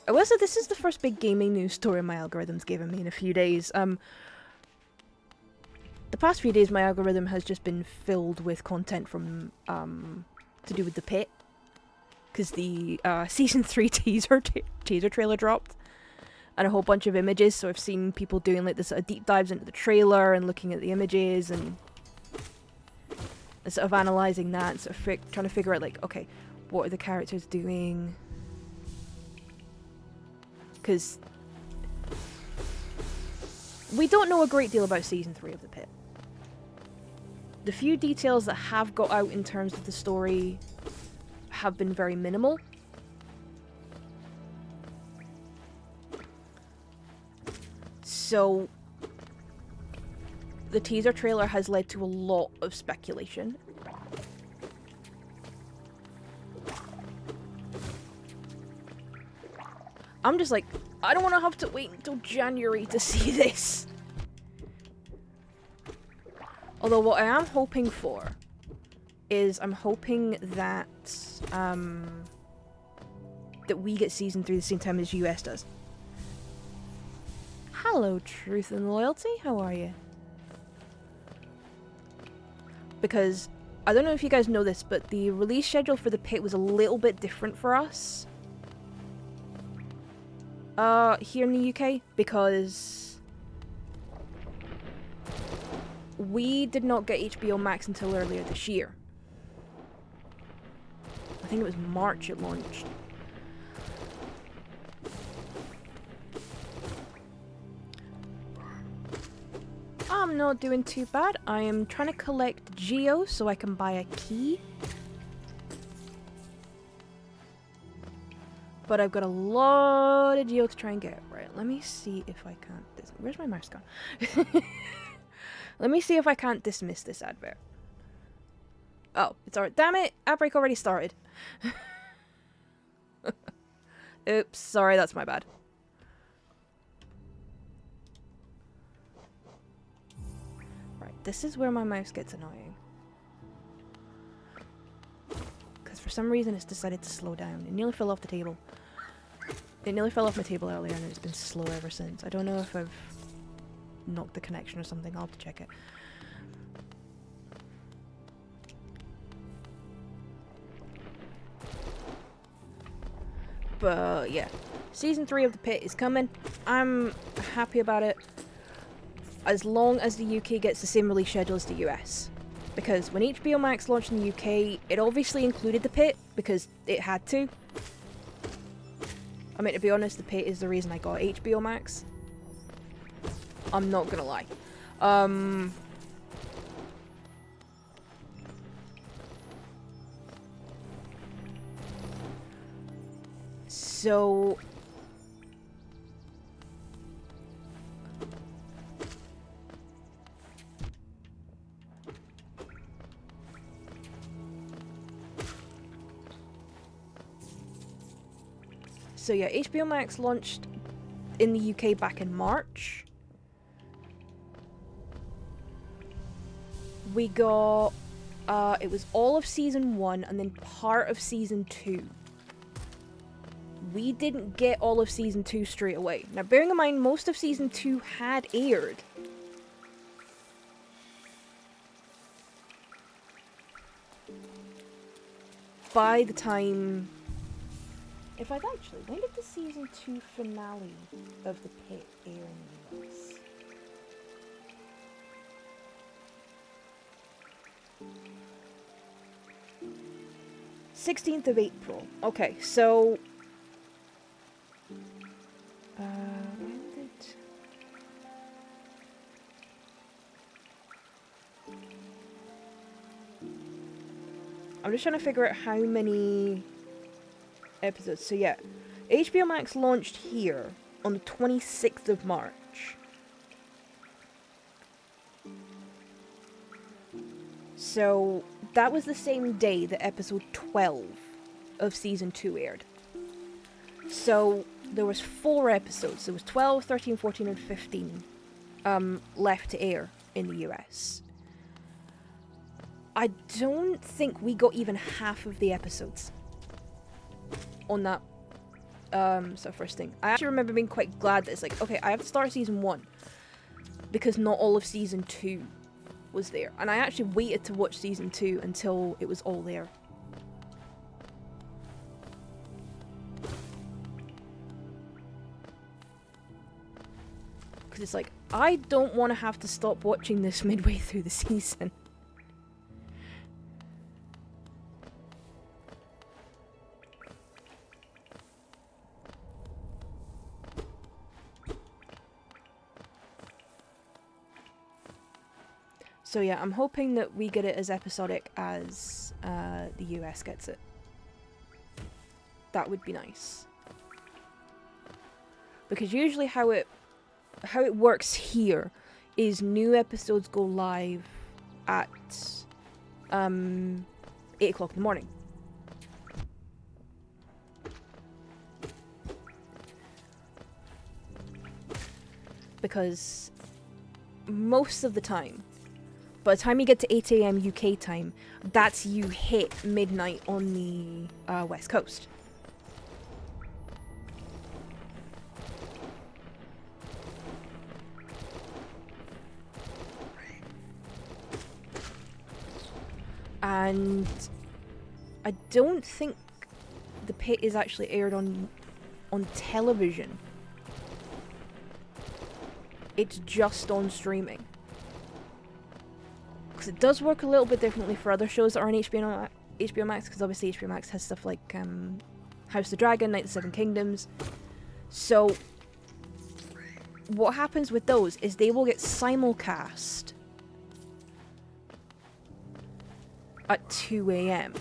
I will say this is the first big gaming news story my algorithm's given me in a few days. The past few days my algorithm has just been filled with content from to do with the pit. Because the season 3 teaser trailer dropped, and a whole bunch of images. So I've seen people doing like this sort of deep dives into the trailer and looking at the images and sort of analysing that and sort of trying to figure out like, okay, what are the characters doing? Because we don't know a great deal about season 3 of the pit. The few details that have got out in terms of the story have been very minimal. So the teaser trailer has led to a lot of speculation. I'm just like, I don't want to have to wait until January to see this. Although what I am hoping for is I'm hoping that that we get season 3 the same time as US does. Hello, Truth and Loyalty. How are you? Because I don't know if you guys know this, but the release schedule for the pit was a little bit different for us here in the UK, because we did not get HBO Max until earlier this year. I think it was March it launched. I'm not doing too bad. I am trying to collect Geo so I can buy a key. But I've got a lot of Geo to try and get. Right, let me see if I can't... Where's my mouse gone? Let me see if I can't dismiss this advert. Oh, it's alright. Damn it! Ad break already started. Oops, sorry, that's my bad. Right, this is where my mouse gets annoying. Because for some reason it's decided to slow down. It nearly fell off the table. It nearly fell off my table earlier and it's been slow ever since. I don't know if I've knocked the connection or something. I'll have to check it. But yeah, season 3 of the pit is coming. I'm happy about it, as long as the UK gets the same release schedule as the US. Because when HBO Max launched in the UK, it obviously included the pit because it had to. I mean, to be honest, the pit is the reason I got HBO Max. I'm not gonna lie. So So yeah, HBO Max launched in the UK back in March. We got, it was all of season 1 and then part of season 2. We didn't get all of season 2 straight away. Now, bearing in mind, most of season 2 had aired. By the time... In fact, actually, when did the season 2 finale of The Pit air in the US? '16th of April. Okay, so... when did... I'm just trying to figure out how many episodes. So yeah, HBO Max launched here on the 26th of March. So that was the same day that episode 12 of season 2 aired. So there was 4 episodes. There was 12, 13, 14 and 15 left to air in the US. I don't think we got even half of the episodes on that sort of first thing. I actually remember being quite glad that it's like, okay, I have to start season 1 because not all of season 2 was there. And I actually waited to watch season 2 until it was all there. Because it's like, I don't want to have to stop watching this midway through the season. So yeah, I'm hoping that we get it as episodic as the US gets it. That would be nice. Because usually how it works here is new episodes go live at 8 o'clock in the morning. Because most of the time, by the time you get to 8 AM UK time, that's you hit midnight on the West Coast. And I don't think The Pit is actually aired on television. It's just on streaming. Because it does work a little bit differently for other shows that are on HBO Max, because obviously HBO Max has stuff like House of the Dragon, Night of the Seven Kingdoms. So what happens with those is they will get simulcast at 2 AM.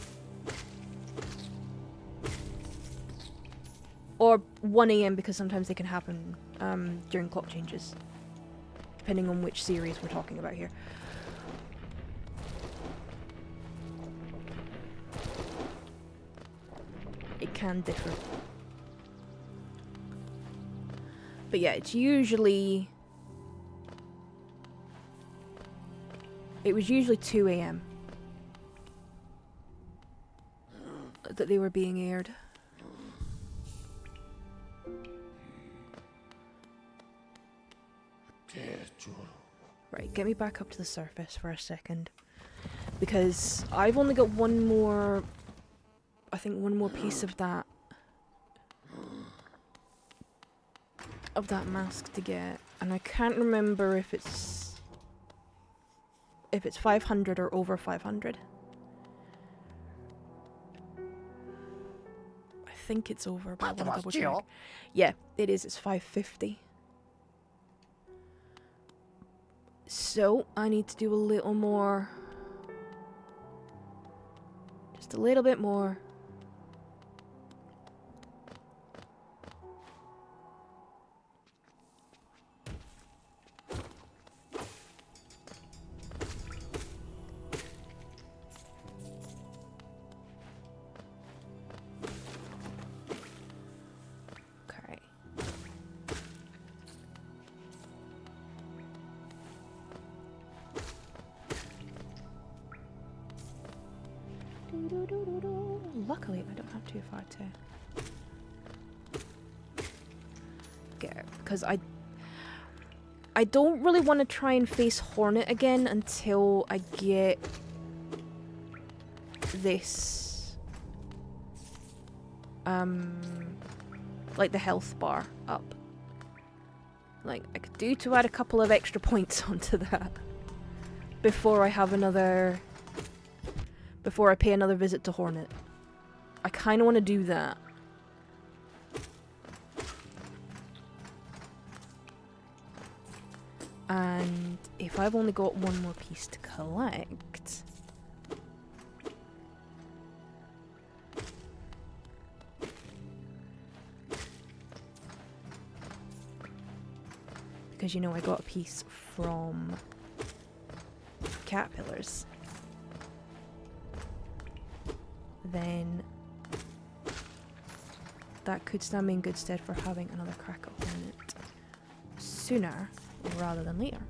Or 1 AM, because sometimes they can happen during clock changes, depending on which series we're talking about here. It can differ. But yeah, it's usually... It was usually 2 AM that they were being aired. Right, get me back up to the surface for a second. Because I've only got one more... I think one more piece of that mask to get, and I can't remember if it's 500 or over 500. I think it's over, but I want to double check. Yeah, it is. It's 550. So I need to do a little more, just a little bit more. Luckily, I don't have too far to get, because I don't really want to try and face Hornet again until I get this, like the health bar up. Like, I could do to add a couple of extra points onto that before I have another, before I pay another visit to Hornet. I kind of want to do that. And if I've only got one more piece to collect... Because, you know, I got a piece from caterpillars. Then that could stand me in good stead for having another crack at Hornet sooner rather than later.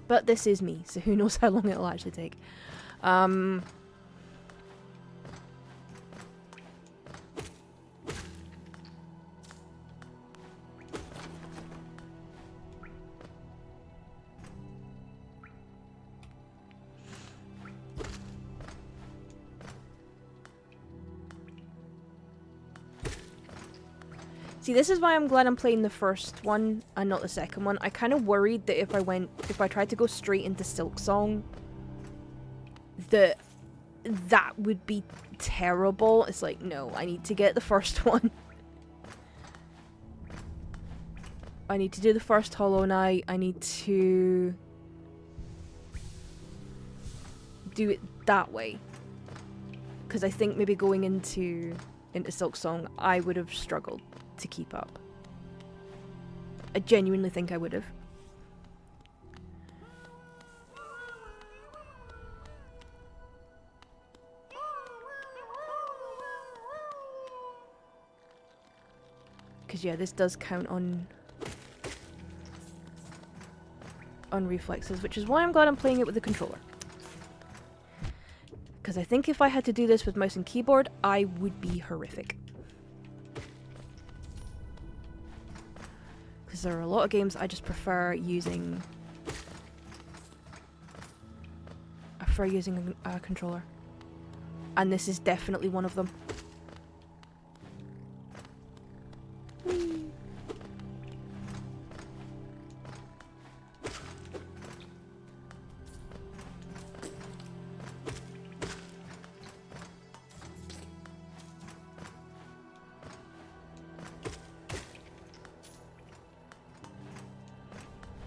But this is me, so who knows how long it'll actually take. See, this is why I'm glad I'm playing the first one and not the second one. I kind of worried that if I tried to go straight into Silksong, that would be terrible. It's like, no, I need to get the first one. I need to do the first Hollow Knight. I need to do it that way. Because I think maybe going into Silksong, I would have struggled to keep up. I genuinely think I would have. Because yeah, this does count on reflexes, which is why I'm glad I'm playing it with the controller. Because I think if I had to do this with mouse and keyboard, I would be horrific. Because there are a lot of games I just prefer using a controller. And this is definitely one of them. Whee.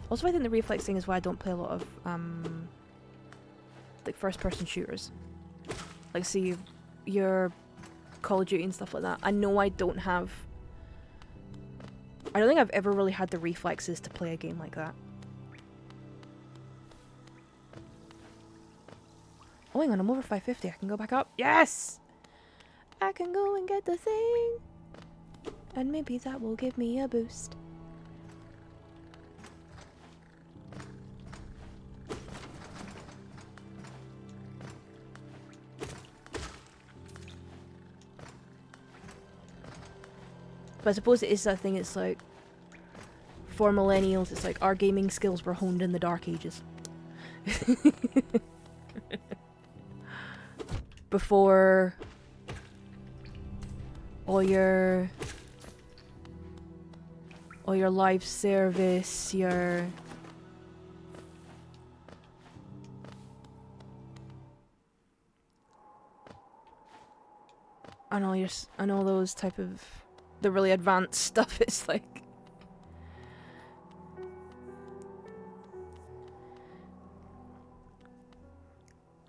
Also, I think the reflex thing is why I don't play a lot of like first-person shooters. Like, see, your Call of Duty and stuff like that. I know I don't have... I don't think I've ever really had the reflexes to play a game like that. Oh, hang on, I'm over 550. I can go back up. Yes! I can go and get the thing. And maybe that will give me a boost. But I suppose it is that thing, it's like, for millennials, it's like our gaming skills were honed in the Dark Ages. Before all your live service, your... and all those type of... the really advanced stuff. It's like,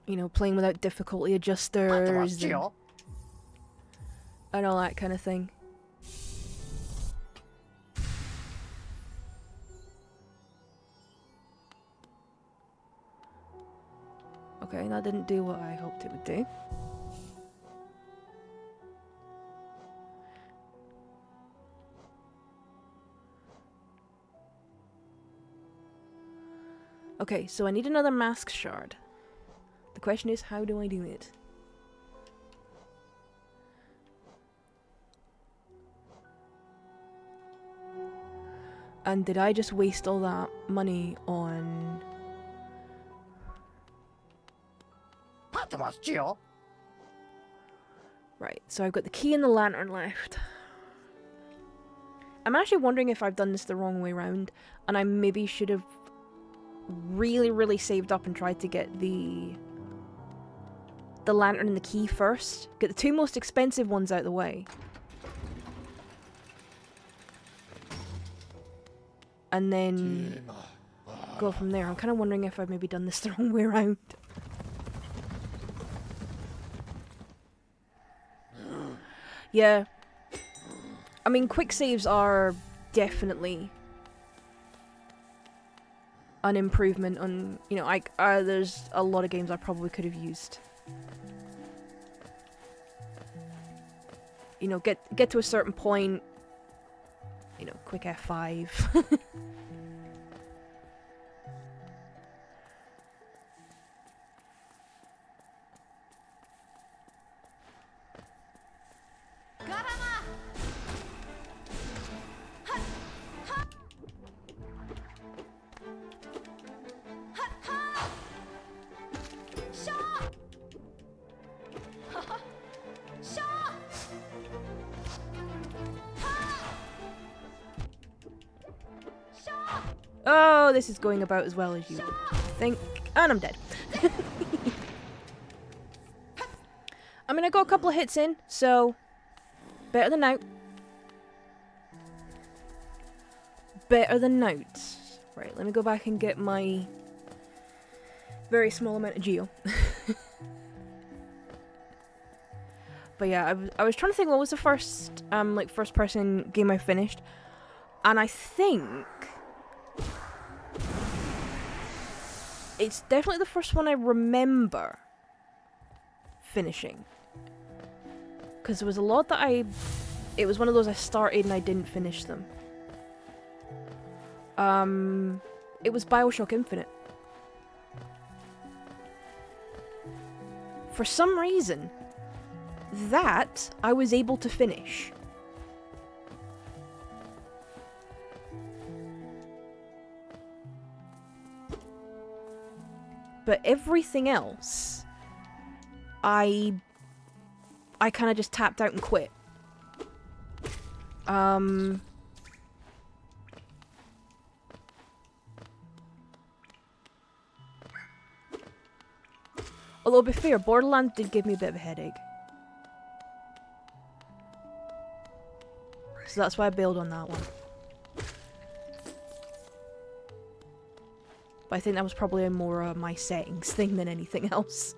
you know, playing without difficulty adjusters and all that kind of thing. Okay, that didn't do what I hoped it would do. Okay, so I need another mask shard. The question is, how do I do it? And did I just waste all that money on... Right, so I've got the key and the lantern left. I'm actually wondering if I've done this the wrong way around, and I maybe should have really saved up and tried to get the lantern and the key first. Get the two most expensive ones out of the way. And then go from there. I'm kind of wondering if I've maybe done this the wrong way around. Yeah. I mean, quick saves are definitely an improvement on, you know, there's a lot of games I probably could have used. You know, get to a certain point, you know, quick F5. Oh, this is going about as well as you think. And I'm dead. I mean, I got a couple of hits in, so better than out. Better than out. Right, let me go back and get my very small amount of geo. But yeah, I was trying to think what was the first like first person game I finished, and I think it's definitely the first one I remember finishing. Because there was a lot that it was one of those I started and I didn't finish them. It was BioShock Infinite. For some reason, that I was able to finish. But everything else, I kind of just tapped out and quit. Although, to be fair, Borderlands did give me a bit of a headache. So that's why I bailed on that one. But I think that was probably more my settings thing than anything else.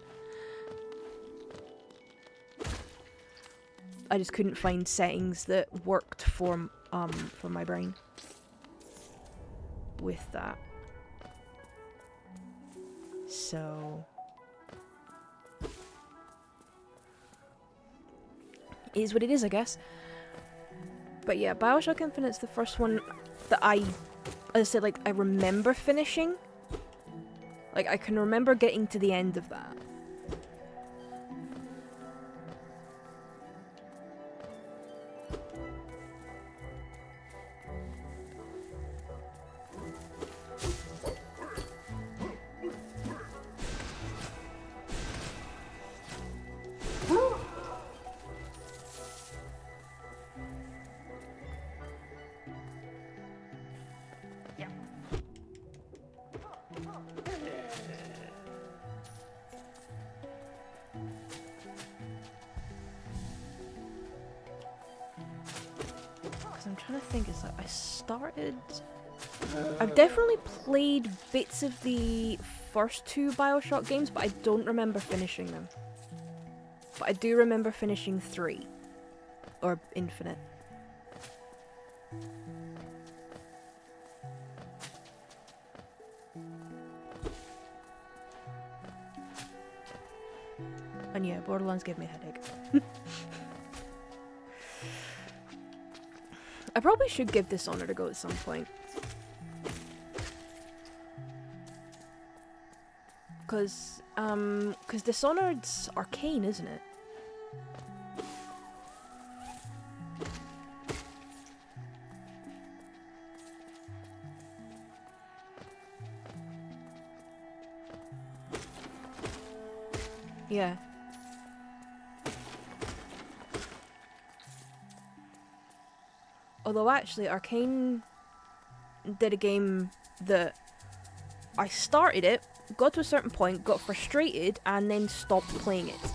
I just couldn't find settings that worked for my brain with that. So it is what it is, I guess. But yeah, BioShock Infinite's the first one that as I said, like, I remember finishing. Like, I can remember getting to the end of that. I'm trying to think, is like I've definitely played bits of the first two BioShock games, but I don't remember finishing them. But I do remember finishing 3. Or Infinite. And yeah, Borderlands gave me a headache. I probably should give Dishonored a go at some point. Because Dishonored's Arcane, isn't it? Yeah. Although actually, Arcane did a game that I started it, got to a certain point, got frustrated, and then stopped playing it.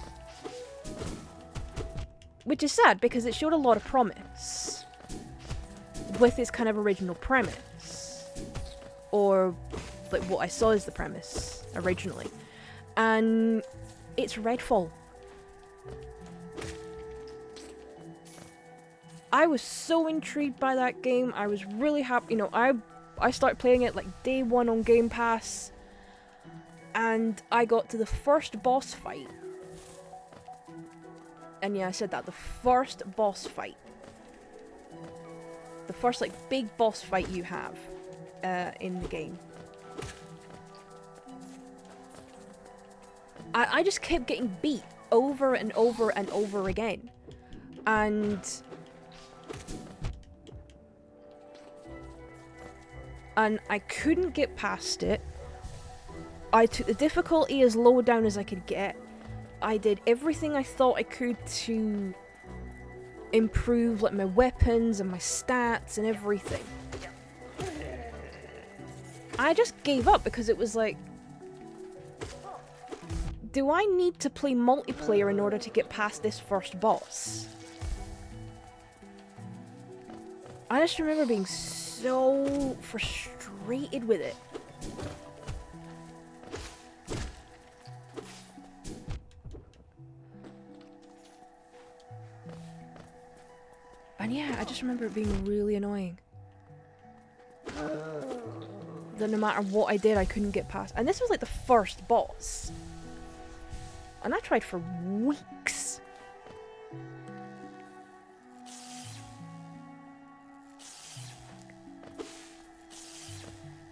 Which is sad, because it showed a lot of promise with its kind of original premise. Or, like, what I saw as the premise, originally. And it's Redfall. I was so intrigued by that game. I was really happy. You know, I started playing it like day one on Game Pass. And I got to the first boss fight. And yeah, I said that. The first boss fight. The first, like, big boss fight you have in the game. I just kept getting beat over and over and over again. And I couldn't get past it. I took the difficulty as low down as I could get. I did everything I thought I could to improve, like, my weapons and my stats and everything. I just gave up because it was like, do I need to play multiplayer in order to get past this first boss? I just remember being so frustrated with it. And yeah, I just remember it being really annoying. That no matter what I did, I couldn't get past. And this was like the first boss. And I tried for weeks.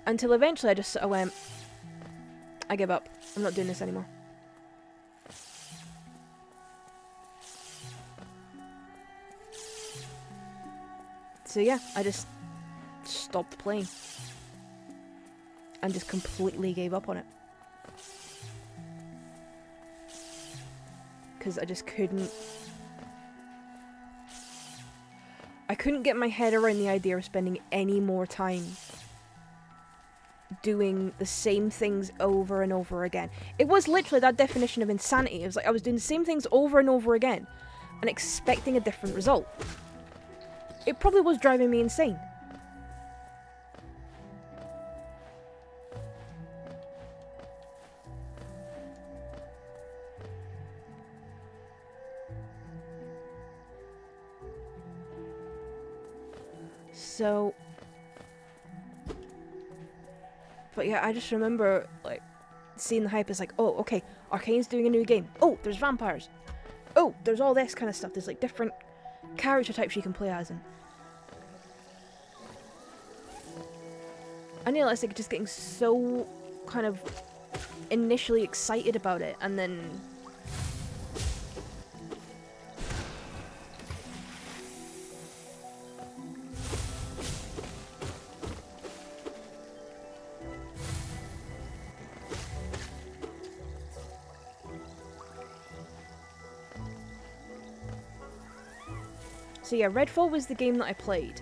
Until eventually I just sort of went, I give up. I'm not doing this anymore. So yeah, I just stopped playing. And just completely gave up on it. Because I just couldn't... I couldn't get my head around the idea of spending any more time doing the same things over and over again. It was literally that definition of insanity. It was like I was doing the same things over and over again and expecting a different result. It probably was driving me insane. So, but yeah, I just remember, like, seeing the hype is like, oh, okay, Arcane's doing a new game. Oh, there's vampires. Oh, there's all this kind of stuff. There's, like, different character types you can play as. And I realized, like, just getting so kind of initially excited about it, and then... So yeah, Redfall was the game that I played.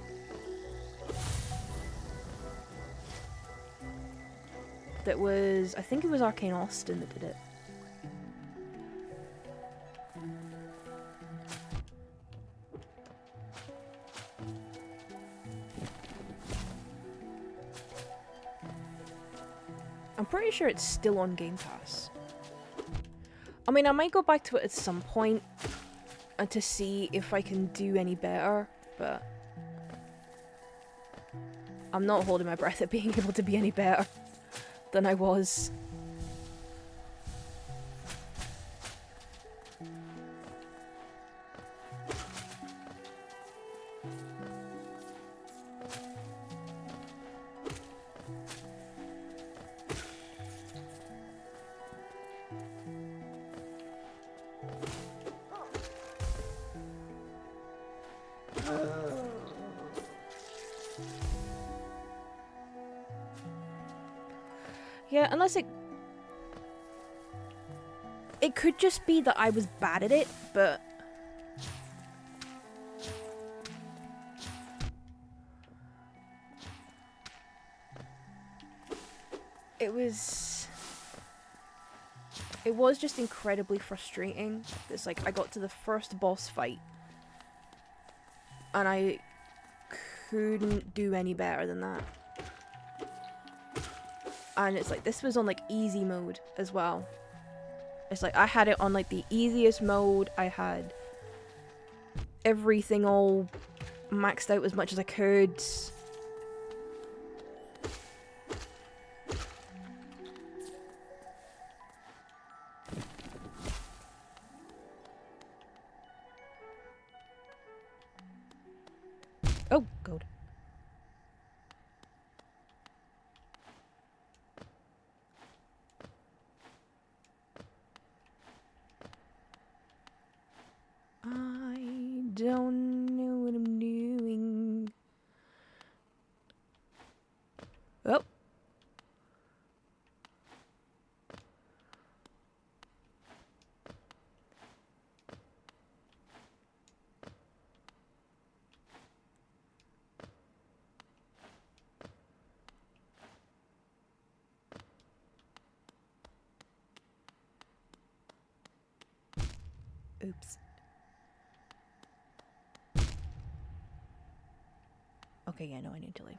That was... I think it was Arcane Austin that did it. I'm pretty sure it's still on Game Pass. I mean, I might go back to it at some point and to see if I can do any better, but I'm not holding my breath at being able to be any better than I was. Yeah, unless it could just be that I was bad at it, but it was just incredibly frustrating. It's like I got to the first boss fight and I couldn't do any better than that. And it's like this was on like easy mode as well. It's like I had it on like the easiest mode. I had everything all maxed out as much as I could. Oh, God. I don't know what I'm doing. Oh. Oops. Okay, yeah, no, I need to leave.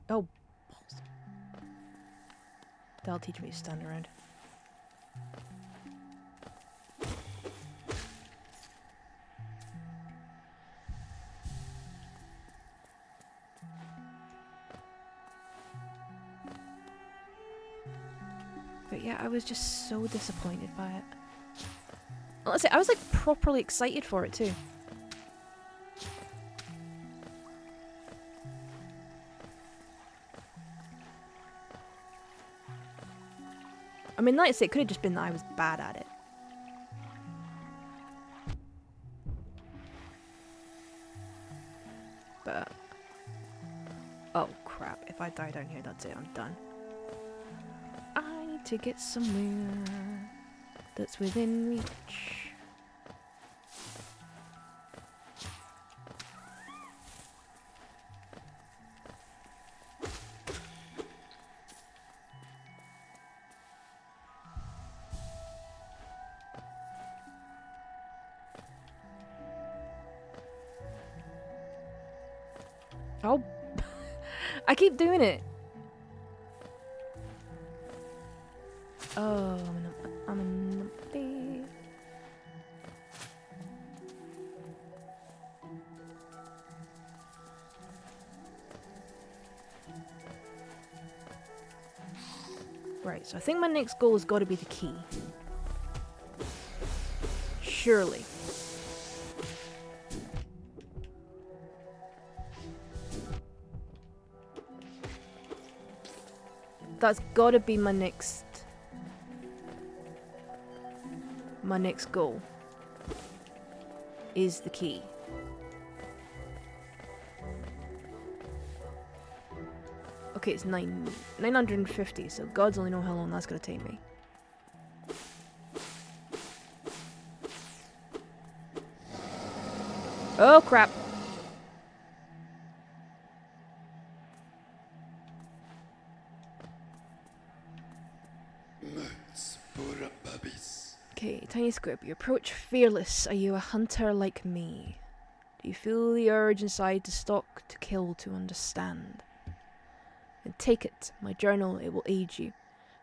Oh, balls. That'll teach me to stand around. But yeah, I was just so disappointed by it. Let's say I was like properly excited for it too. I mean, like I say, it could have just been that I was bad at it. But oh crap, if I die down here, that's it, I'm done. I need to get somewhere that's within reach. Oh, I keep doing it. Oh, I'm an update. Right, so I think my next goal has got to be the key. Surely. That's got to be my next goal. Is the key. Okay, it's 950, so gods only know how long that's gonna take me. Oh crap. Okay, Tiny Squib, you approach fearless. Are you a hunter like me? Do you feel the urge inside to stalk, to kill, to understand? Then take it, my journal, it will aid you.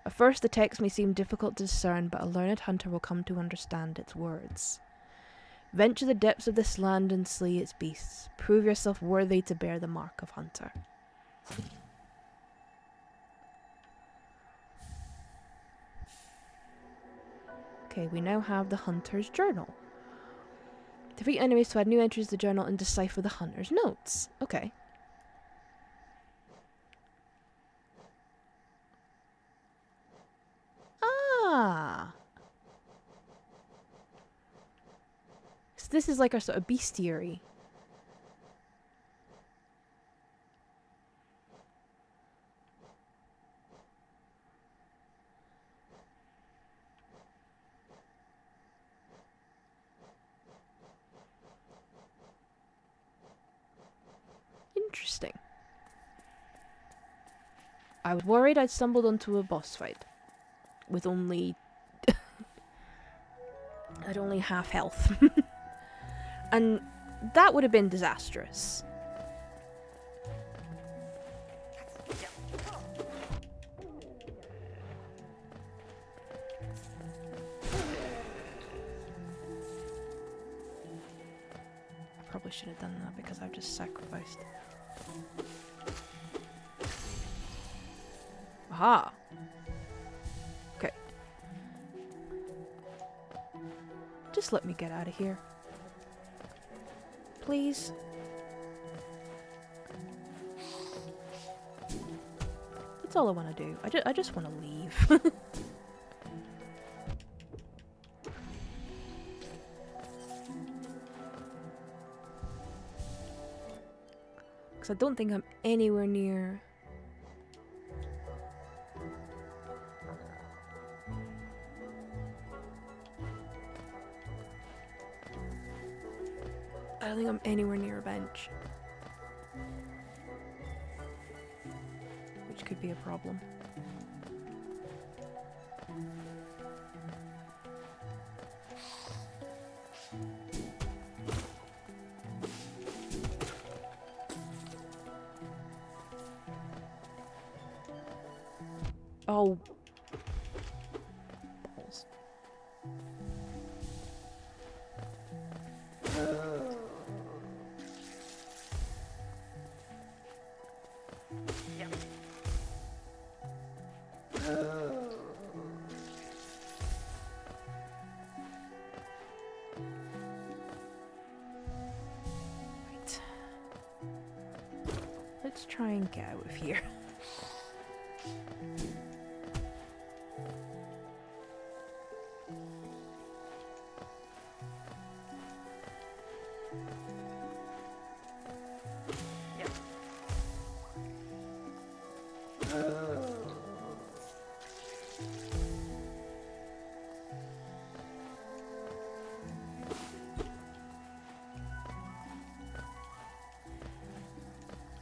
At first the text may seem difficult to discern, but a learned hunter will come to understand its words. Venture the depths of this land and slay its beasts. Prove yourself worthy to bear the mark of hunter. Okay, we now have the hunter's journal. Defeat enemies to add new entries to the journal and decipher the hunter's notes. Okay. Ah. So this is like a sort of bestiary. Interesting. I was worried I'd stumbled onto a boss fight with only I'd only half health. And that would have been disastrous. I probably should have done that because I've just sacrificed. Aha! Okay. Just let me get out of here. Please. That's all I want to do. I just want to leave. Because I don't think I'm anywhere near... I don't think I'm anywhere near a bench. Which could be a problem. Oh. Balls. Right. Let's try and get out of here.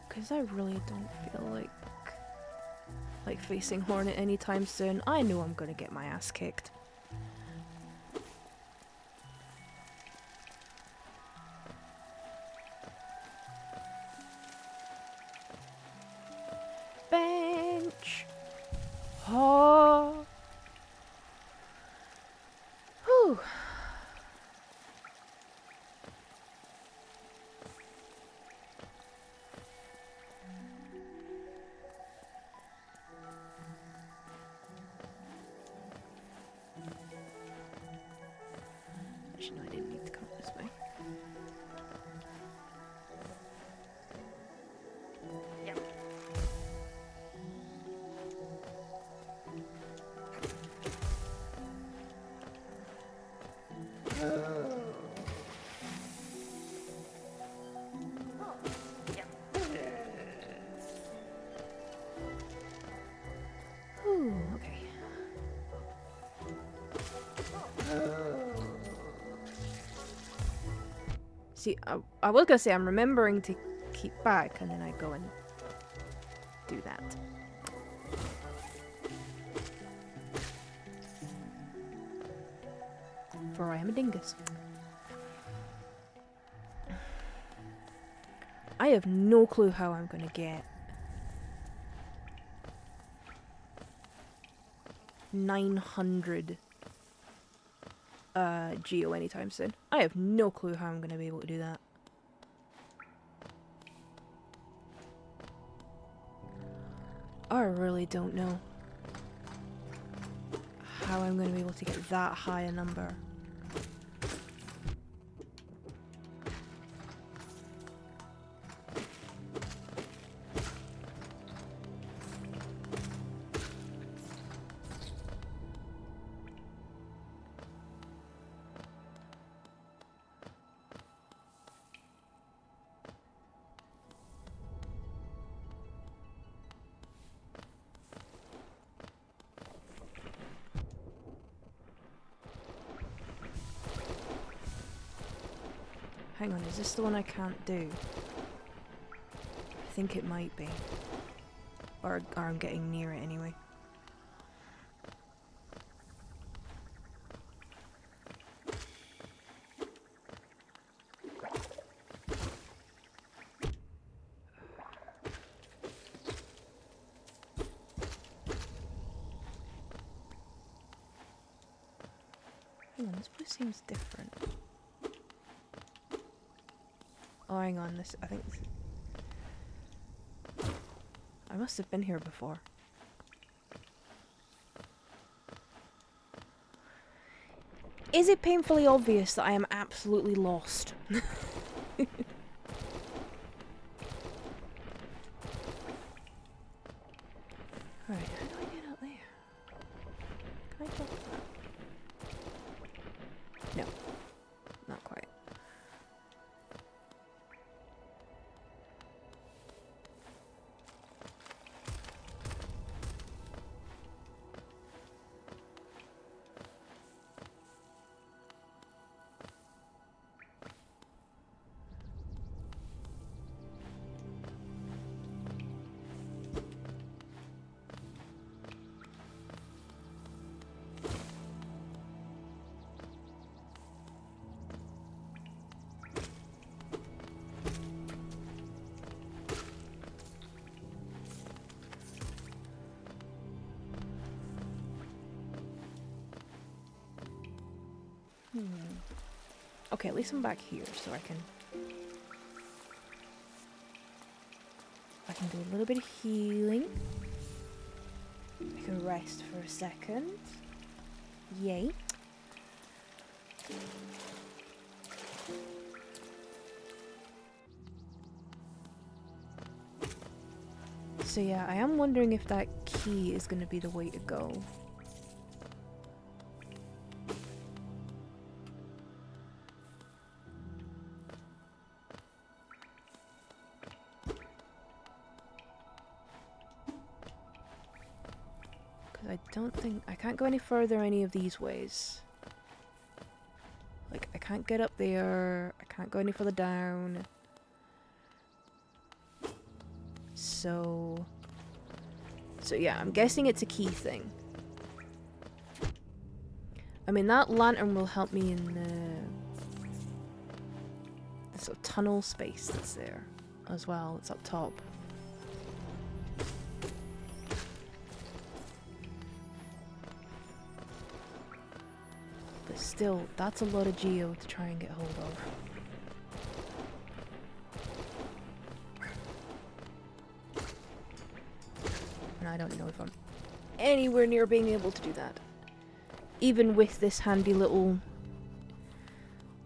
Because I really don't feel like facing Hornet anytime soon. I know I'm gonna get my ass kicked. Bench. Oh. Whew. Actually, no, I didn't need to come this way. Ooh, okay. See, I was gonna say I'm remembering to keep back, and then I go and do that. For I am a dingus. I have no clue how I'm gonna get 900 Geo anytime soon. I have no clue how I'm gonna be able to do that. I really don't know how I'm gonna be able to get that high a number. hang on, is this the one I can't do? I think it might be. Or I'm getting near it anyway. Hang on, this place seems different. Oh, hang on, this, I think this, I must have been here before. Is it painfully obvious that I am absolutely lost? Right, how do I get out there? Can I talk to that? No, not quite. Okay, at least I'm back here, so I can do a little bit of healing. I can rest for a second. Yay. So yeah, I am wondering if that key is going to be the way to go. I don't think I can't go any further any of these ways. Like, I can't get up there, I can't go any further down. So yeah, I'm guessing it's a key thing. I mean, that lantern will help me in the sort of tunnel space that's there as well. It's up top. But still, that's a lot of geo to try and get hold of. And I don't know if I'm anywhere near being able to do that. Even with this handy little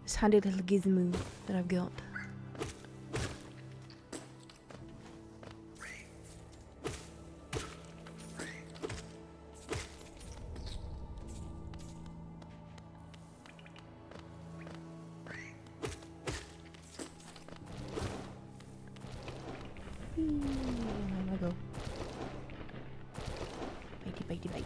gizmo that I've got. I go. Bitey.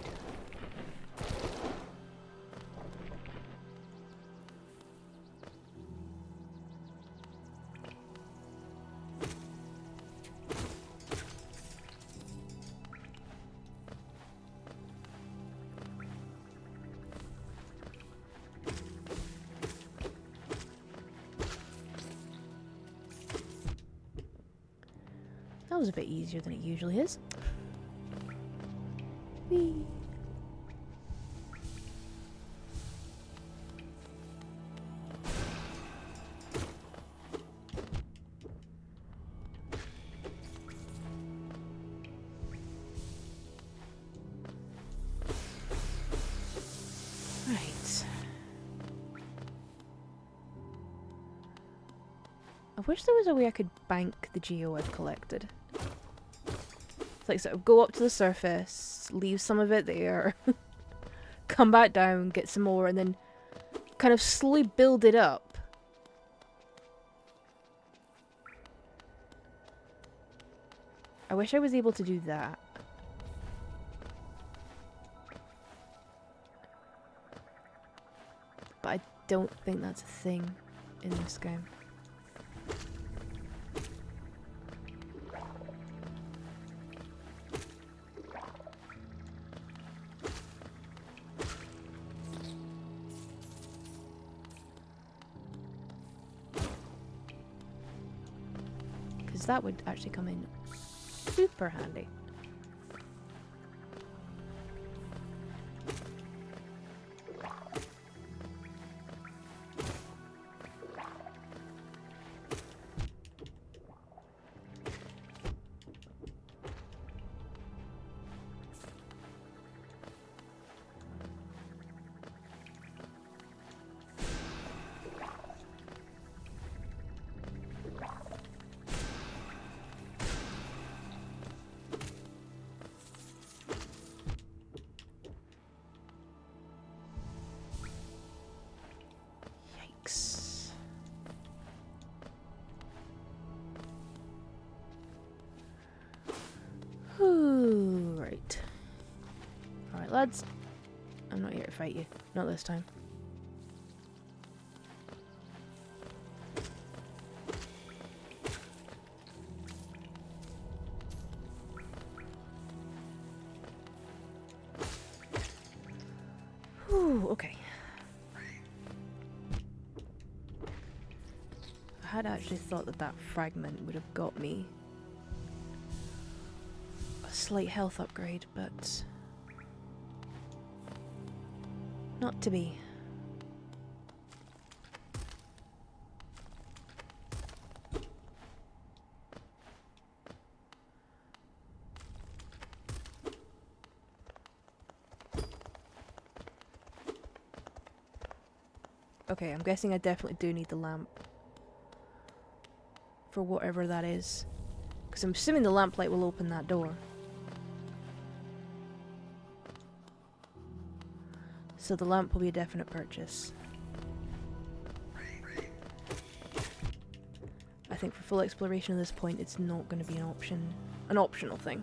That was a bit easier than it usually is. Whee. Right. I wish there was a way I could bank the geo I've collected. It's like sort of go up to the surface, leave some of it there, come back down, get some more, and then kind of slowly build it up. I wish I was able to do that. But I don't think that's a thing in this game. because that would actually come in super handy. Yikes. Ooh, right. Alright, lads. I'm not here to fight you. Not this time. Whew, okay. I had actually thought that that fragment would have got me a slight health upgrade, but not to be. Okay, I'm guessing I definitely do need the lamp. For whatever that is. Because I'm assuming the lamplight will open that door. So the lamp will be a definite purchase. I think for full exploration at this point, it's not going to be an option, an optional thing.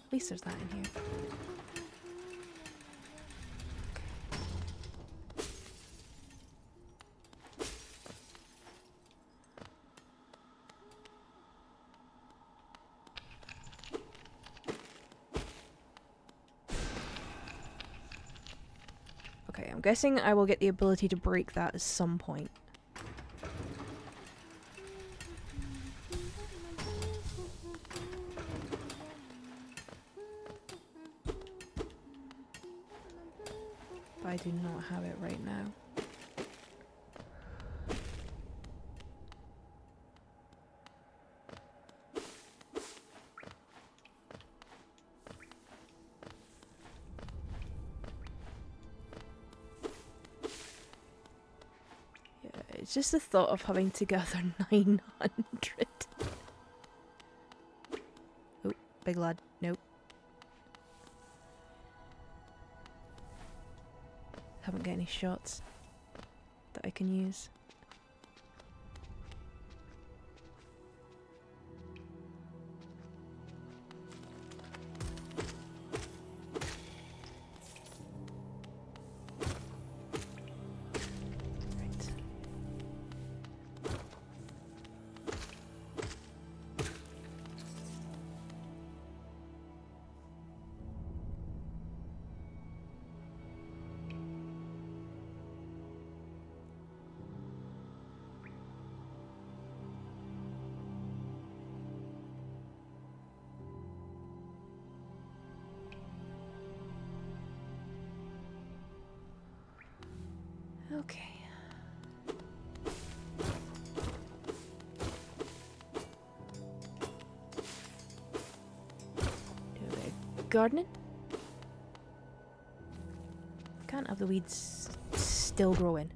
At least there's that in here. Okay, I'm guessing I will get the ability to break that at some point. But I do not have it right now. Yeah, it's just the thought of having to gather 900. Oh, big lad. Nope. Haven't got any shots that I can use. Right. Okay. Do a bit of gardening. Can't have the weeds still growing.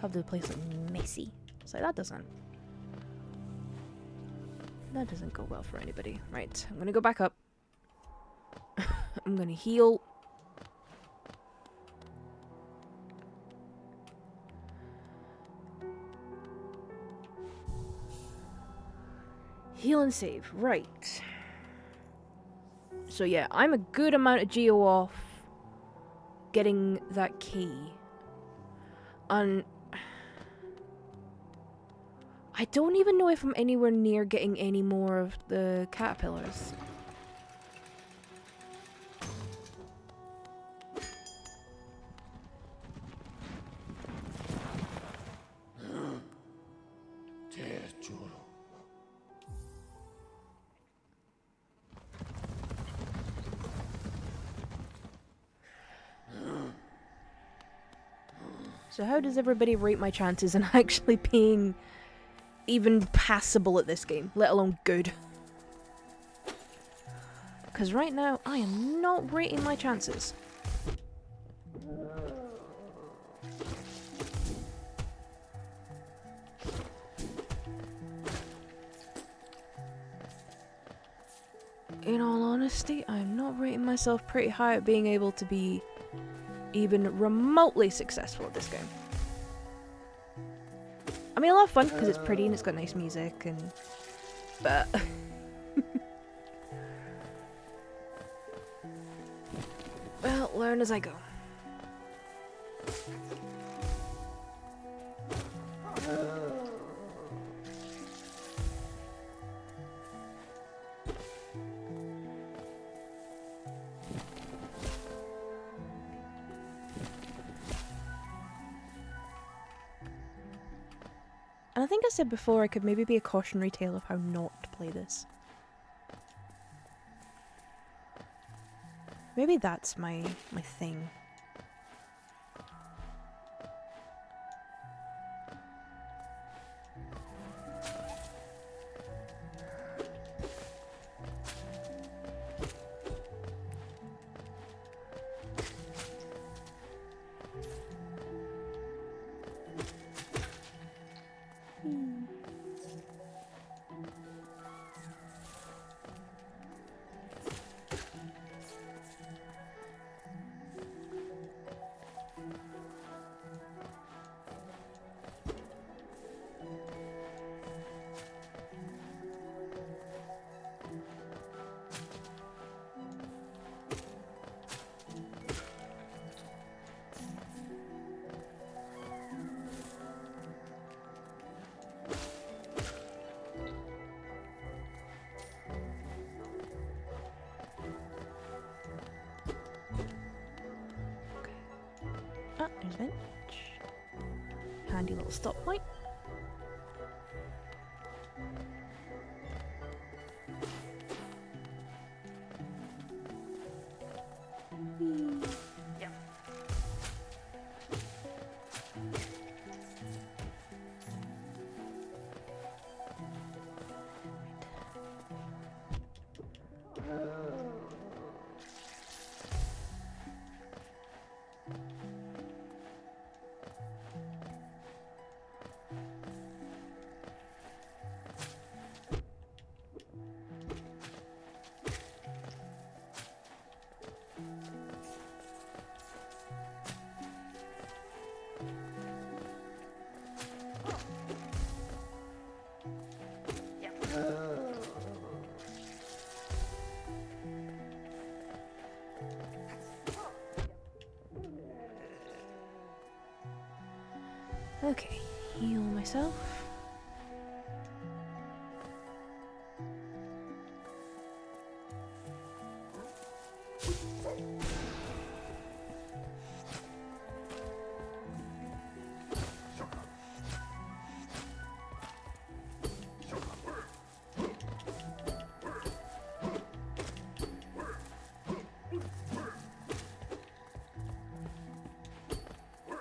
Have the place look messy. It's like that doesn't go well for anybody. Right, I'm gonna go back up. I'm gonna heal. Heal and save, right. So yeah, I'm a good amount of geo off getting that key. And I don't even know if I'm anywhere near getting any more of the caterpillars. So how does everybody rate my chances in actually being even passable at this game, let alone good? Because right now, I am not rating my chances. In all honesty, I'm not rating myself pretty high at being able to be even remotely successful at this game. I mean, a lot of fun because it's pretty and it's got nice music and... but... well, learn as I go. And I think I said before I could maybe be a cautionary tale of how not to play this. Maybe that's my thing. Ah, there's a bench. Handy little stop point. Okay, heal myself.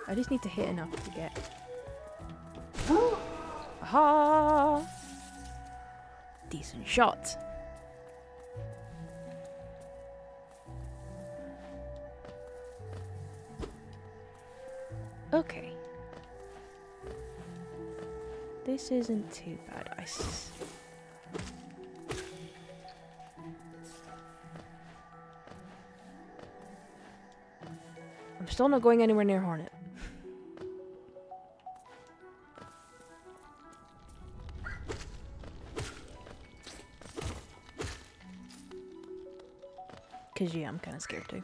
I just need to hit enough to get... Aha! Decent shot. Okay. This isn't too bad. I'm still not going anywhere near Hornet. Because, yeah, I'm kind of scared too.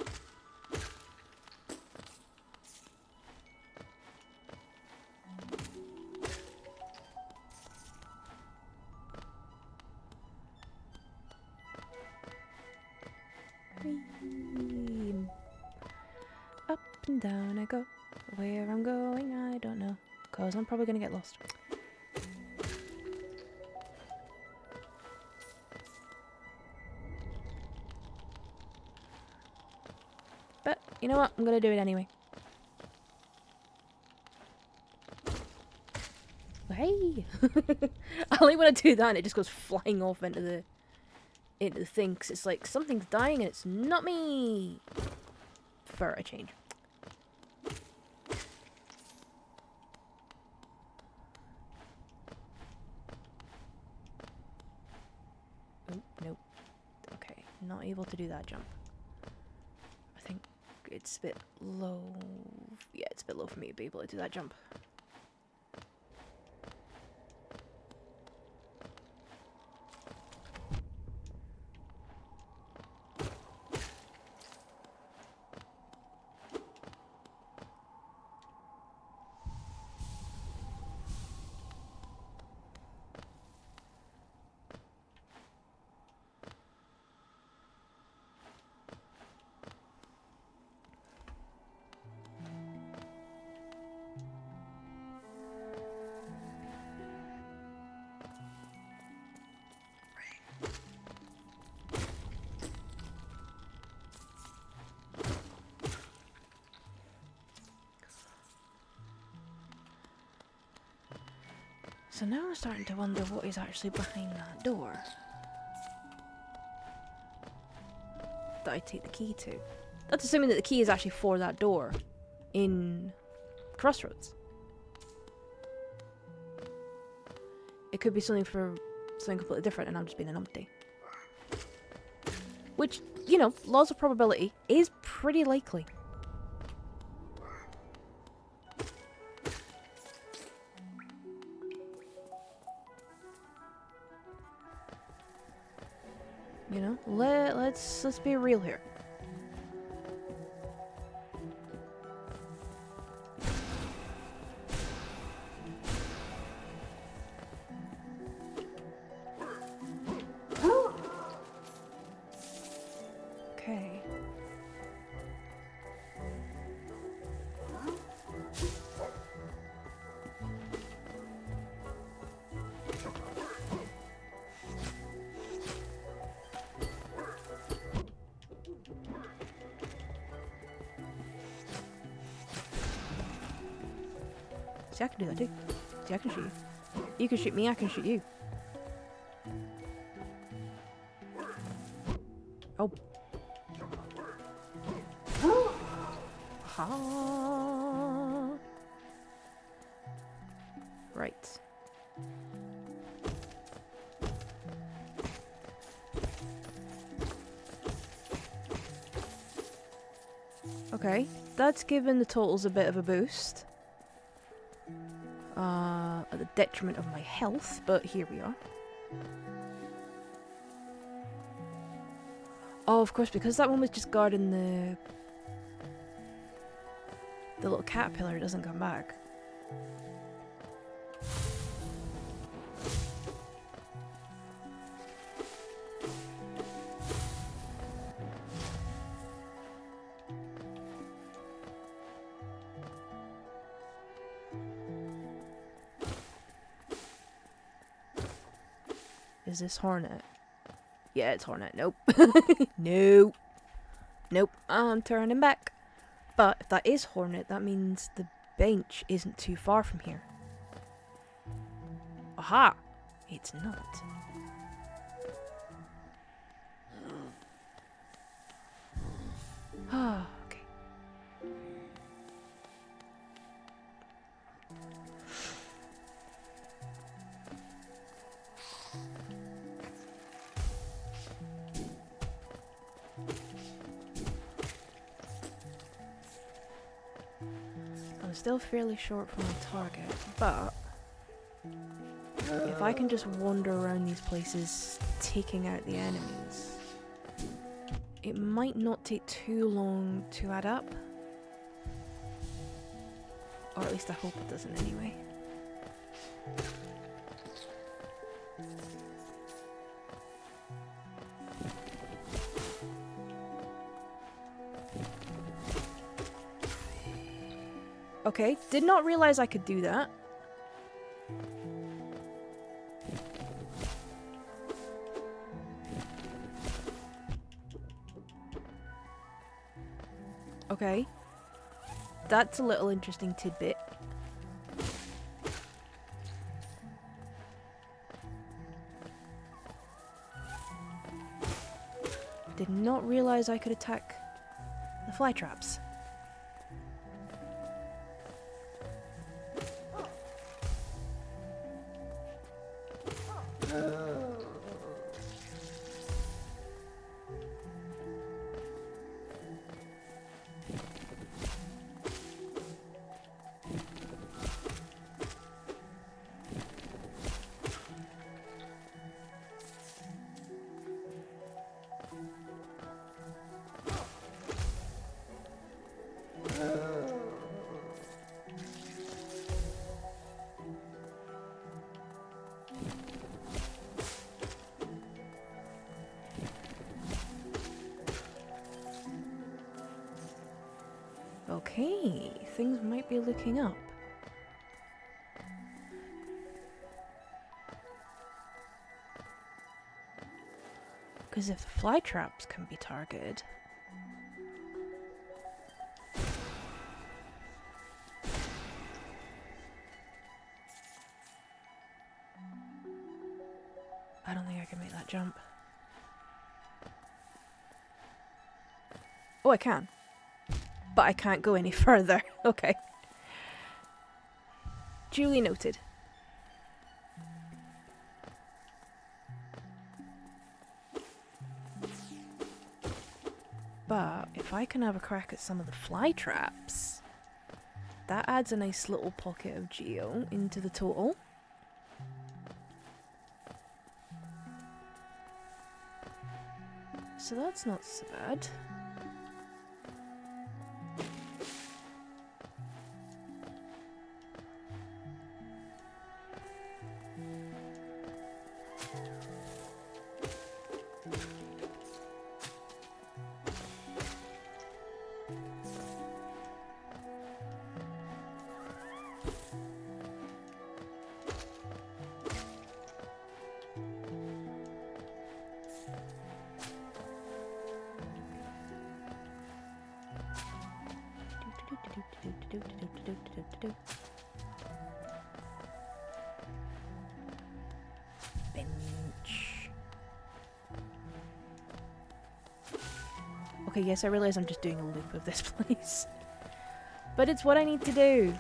Whee. Up and down I go. Where I'm going, I don't know. Because I'm probably going to get lost. But, you know what? I'm going to do it anyway. Hey! I only want to do that and it just goes flying off into the thing. Because it's like, something's dying and it's not me! For a change. Oh, nope. Okay, not able to do that jump. I think it's a bit low. Yeah, it's a bit low for me to be able to do that jump. So now I'm starting to wonder what is actually behind that door that I take the key to. That's assuming that the key is actually for that door in Crossroads. It could be something for something completely different and I'm just being an umpty. Which, you know, laws of probability is pretty likely. You know, let's be real here. Okay. See, I can do that too. See, I can shoot you. You can shoot me, I can shoot you. Oh. Ha. Right. Okay, that's given the totals a bit of a boost. At the detriment of my health, but here we are. Oh, of course, because that one was just guarding the little caterpillar, it doesn't come back. Is this Hornet? Yeah, it's Hornet. Nope. Nope. Nope. I'm turning back. But if that is Hornet, that means the bench isn't too far from here. Aha! It's not. Ah, okay. I'm still fairly short from my target, but if I can just wander around these places taking out the enemies, it might not take too long to add up. Or at least I hope it doesn't anyway. Okay, did not realize I could do that. Okay. That's a little interesting tidbit. Did not realize I could attack the fly traps. Okay, things might be looking up. Because if the fly traps can be targeted... I don't think I can make that jump. Oh, I can. But I can't go any further. Okay. Duly noted. But if I can have a crack at some of the fly traps, that adds a nice little pocket of geo into the total. So that's not so bad. Bench. Okay, yes, I realize I'm just doing a loop of this place. But it's what I need to do.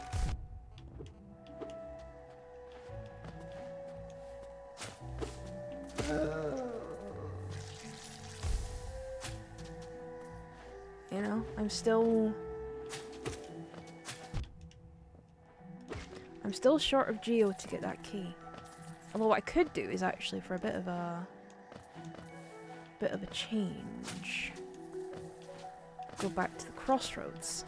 You know, I'm still short of geo to get that key. Although what I could do is actually, for a bit of a change, go back to the crossroads.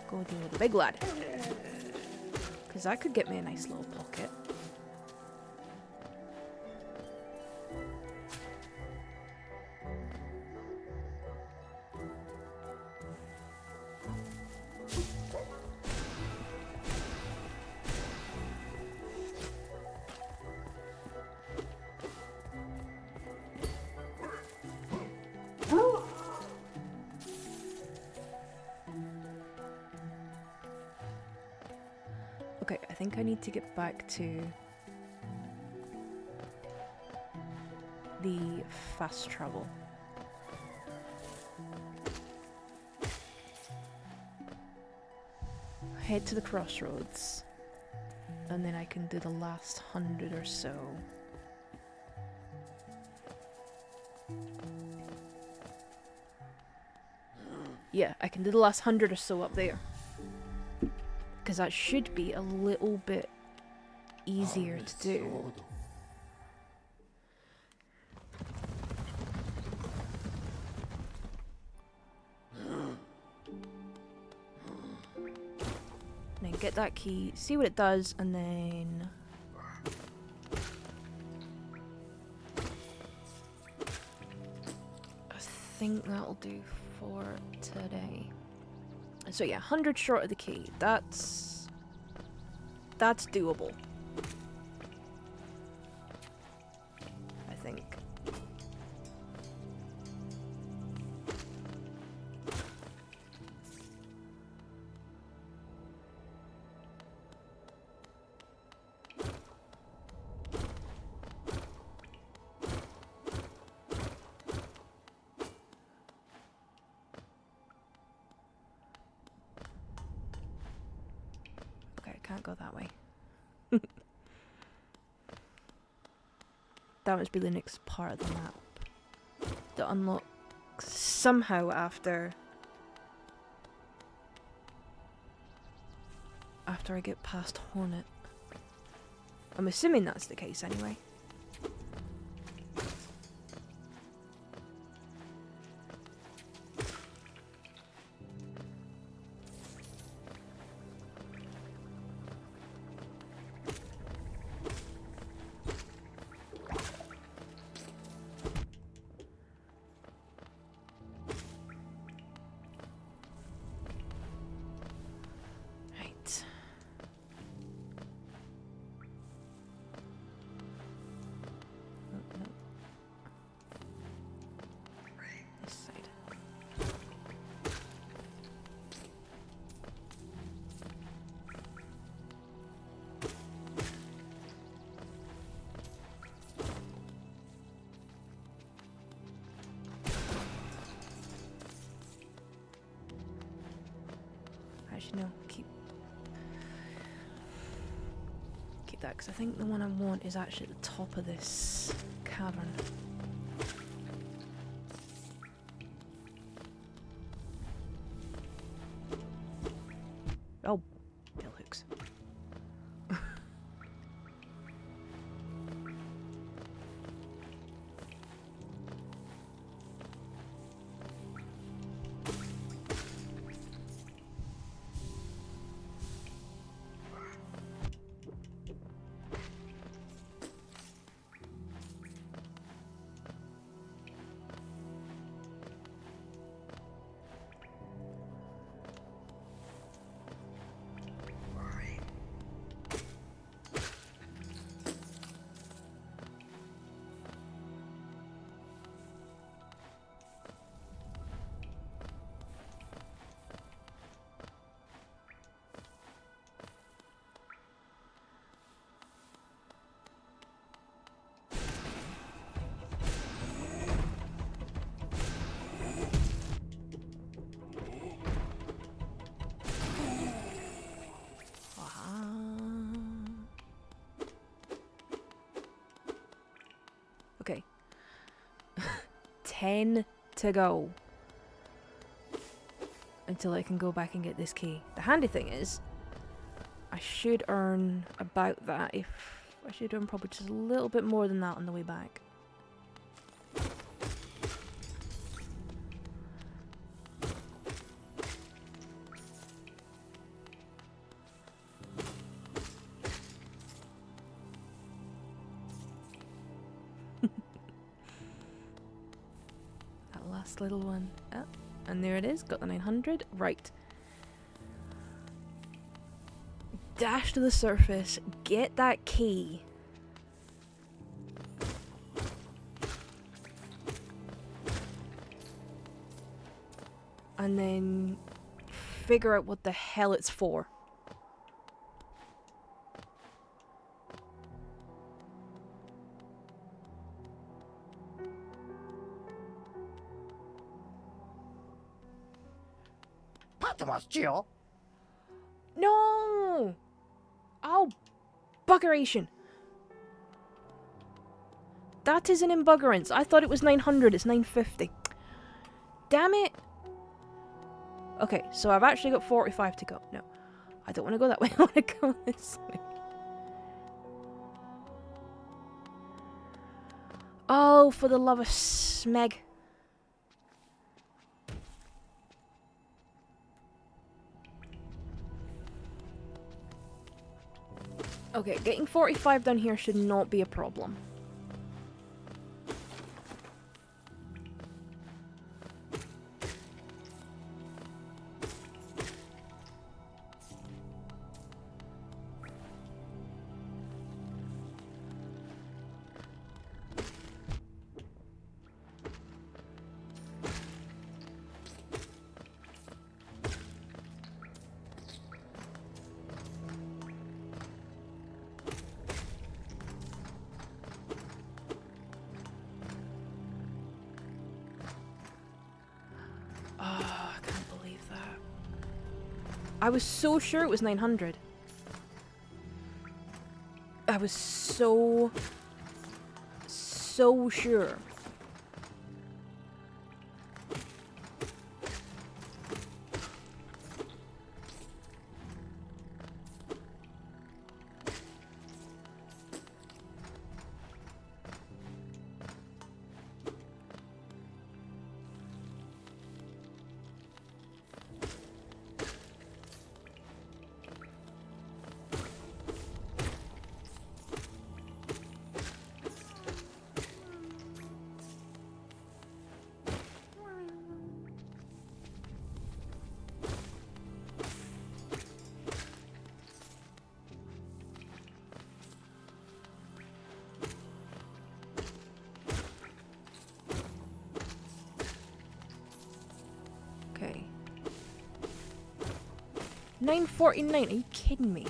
Go deal with the big lad. Because that could get me a nice little pocket. Okay, I think I need to get back to the fast travel. Head to the crossroads, and then I can do the last 100 or so. Yeah, I can do the last 100 or so up there. because that should be a little bit easier to do. And then get that key, see what it does, and then... I think that'll do for today. So yeah, 100 short of the key. That's doable. I think. Can't go that way. That must be the next part of the map that unlocks somehow after I get past Hornet. I'm assuming that's the case anyway. Actually, no, keep that, because I think the one I want is actually at the top of this cavern. Oh, billhooks. Okay. 10 to go. Until I can go back and get this key. The handy thing is, I should earn about that if... I should earn probably just a little bit more than that on the way back. Little one. Oh, and there it is. Got the 900. Right. Dash to the surface. Get that key. And then figure out what the hell it's for. No! Oh, buggeration. That is an embuggerance. I thought it was 900. It's 950. Damn it. Okay, so I've actually got 45 to go. No. I don't want to go that way. I want to go this way. Oh, for the love of Smeg. Okay, getting 45 down here should not be a problem. I was so sure it was 900. I was so sure. Okay. 949, are you kidding me?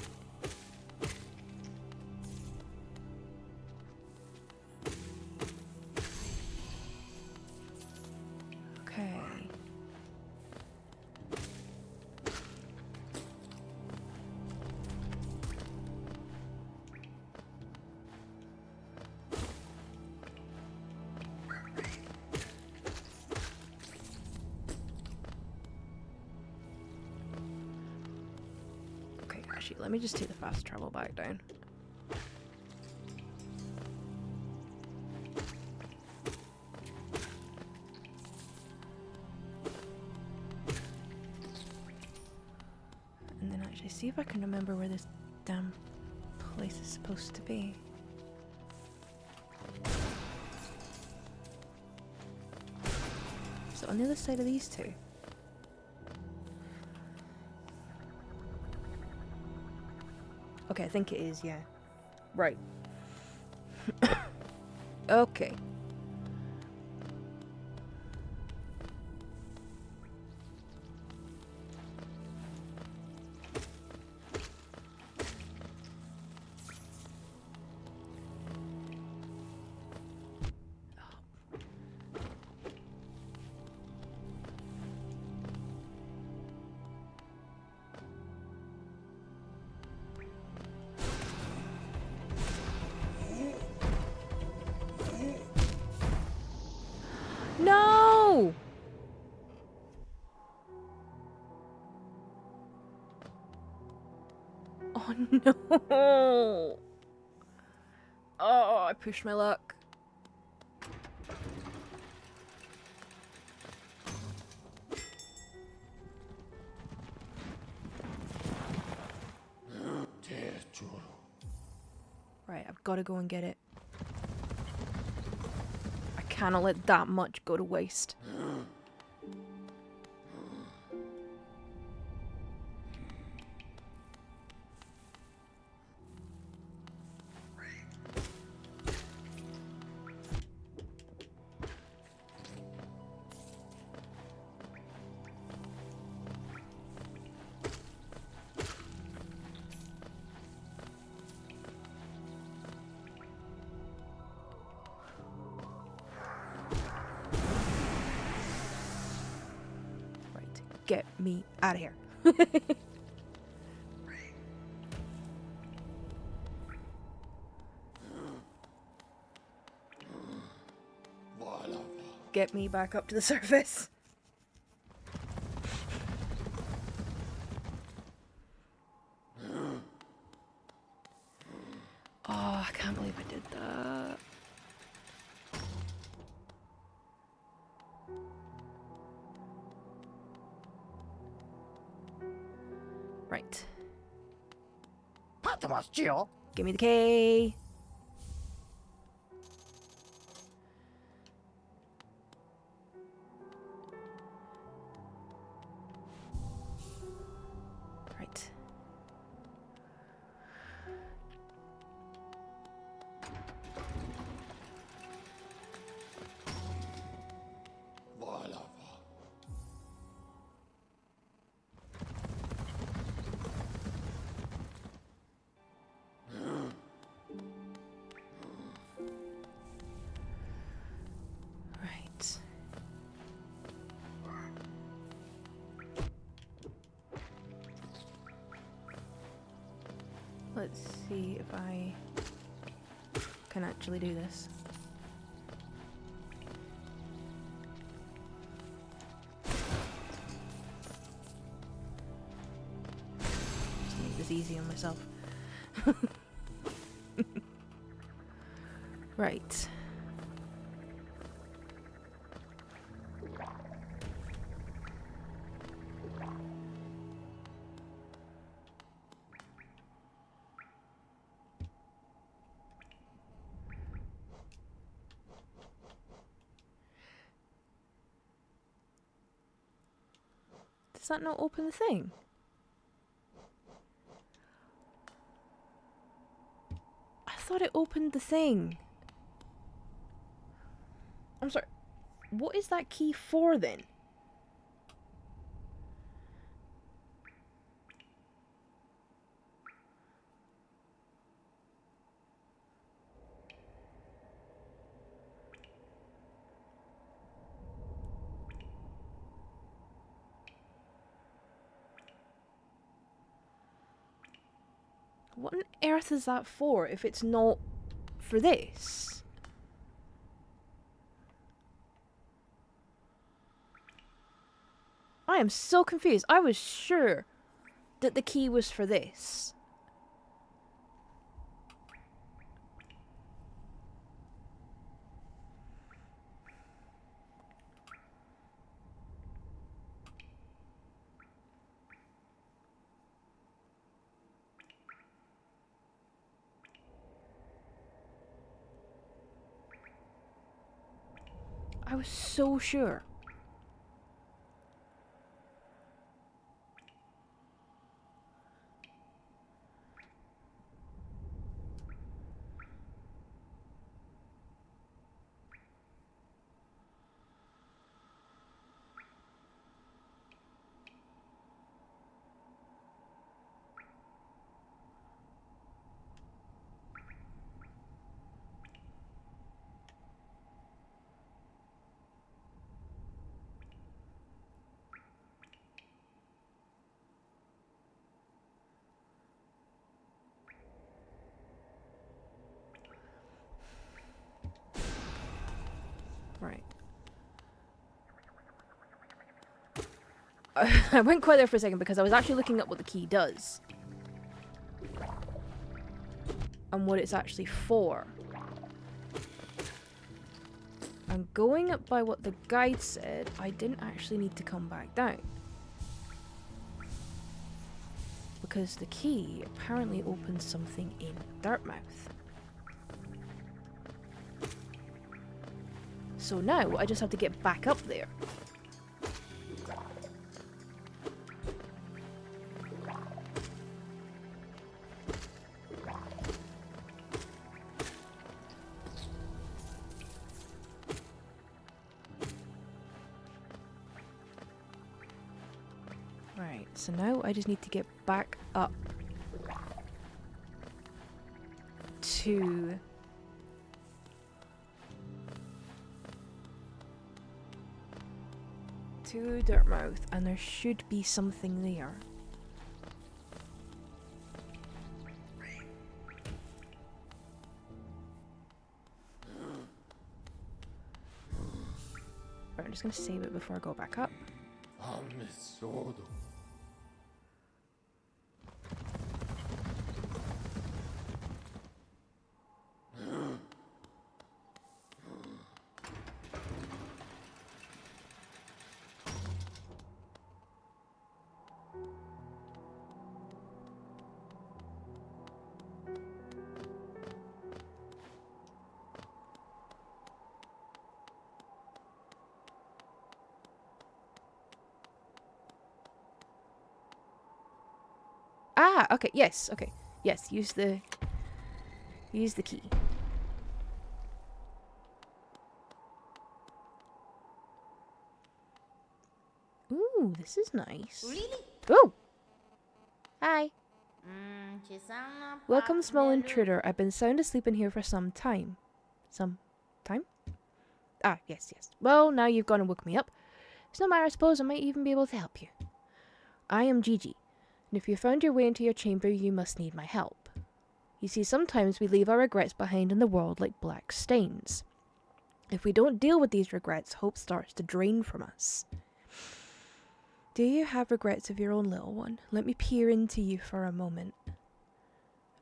Okay. Actually, let me just take the fast travel back down. And then actually see if I can remember where this damn place is supposed to be. Is it on the other side of these two? Okay, I think it is, yeah. Right. Okay. No! Oh no! Oh, I pushed my luck. Right, I've got to go and get it. I cannot let that much go to waste. Get me out of here. Get me back up to the surface. Right. 待ってますよ。 Give me the key. Right. Voilà. Right. Let's see if I can actually do this. Just make this easy on myself. Right. Does that not open the thing? I thought it opened the thing. I'm sorry. What is that key for then? What on earth is that for if it's not for this? I am so confused. I was sure that the key was for this. I was so sure. Right. I went quiet there for a second because I was actually looking up what the key does. And what it's actually for. And going up by what the guide said, I didn't actually need to come back down. Because the key apparently opens something in Dartmouth. So now I just have to get back up there. Right, so now I just need to get back up to Dartmouth, and there should be something there. Right, I'm just gonna save it before I go back up. Ammesodo. Ah, okay, yes, okay. Yes, use the key. Ooh, this is nice. Really? Oh! Hi. Chisana, Welcome, small Patmelu. intruder. I've been sound asleep in here for some time. Some time? Ah, yes, yes. Well, now you've gone and woke me up. It's no matter, I suppose I might even be able to help you. I am Gigi, and if you found your way into your chamber, you must need my help. You see, sometimes we leave our regrets behind in the world like black stains. If we don't deal with these regrets, hope starts to drain from us. Do you have regrets of your own, little one? Let me peer into you for a moment.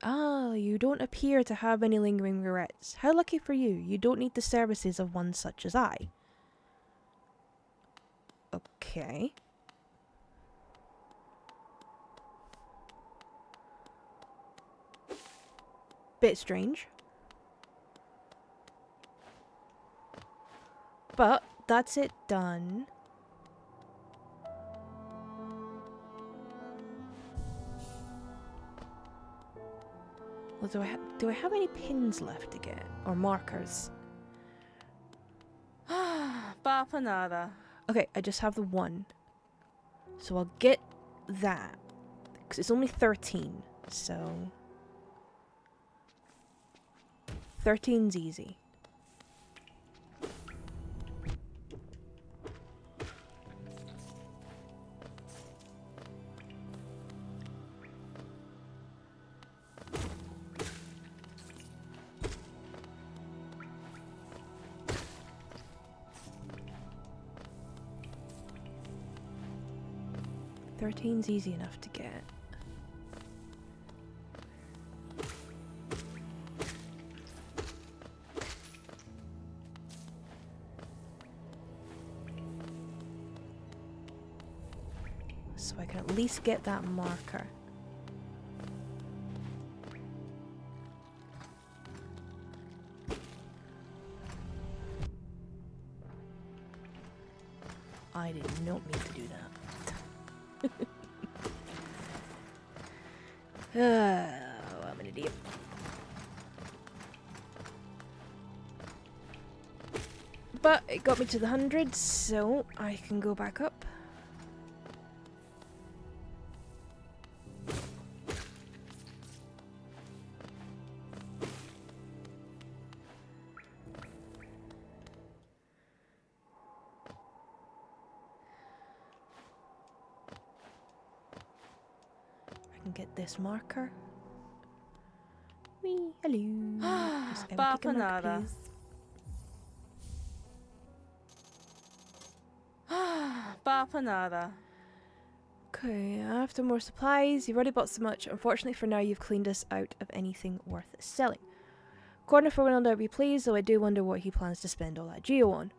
Ah, you don't appear to have any lingering regrets. How lucky for you. You don't need the services of one such as I. Okay. Bit strange. But that's it done. Well, do I have any pins left to get? Or markers? Bapanada. Okay, I just have the one. So I'll get that. Because it's only 13. So 13's easy. Thirteen's easy enough to get. So I can at least get that marker. I did not mean to do that. I'm an idiot. But it got me to the 100, so I can go back up. Get this marker. Wee, hello. Just can I pick a marker, Bapanada. please? Bapanada. Okay, after more supplies, you've already bought so much. Unfortunately for now, you've cleaned us out of anything worth selling. Corner for Ronaldo, I'd be pleased, though I do wonder what he plans to spend all that geo on.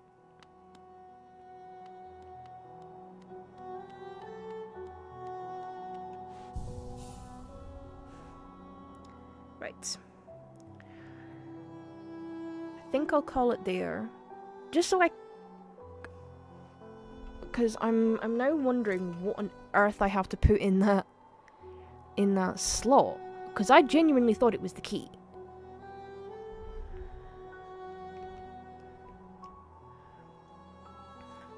Right. I think I'll call it there. Just so I... Because I'm now wondering what on earth I have to put in that slot. Because I genuinely thought it was the key.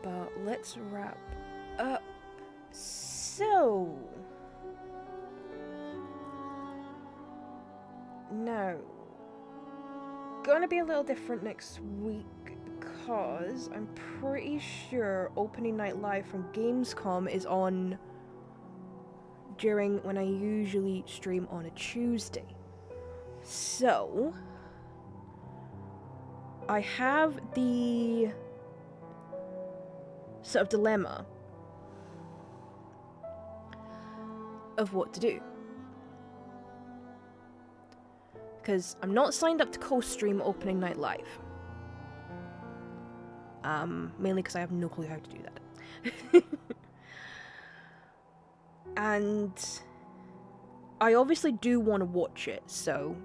But let's wrap up. So... Now, gonna be a little different next week because I'm pretty sure opening night live from Gamescom is on during when I usually stream on a Tuesday. So, I have the sort of dilemma of what to do. Because I'm not signed up to co-stream opening night live. Mainly because I have no clue how to do that. And I obviously do want to watch it, so...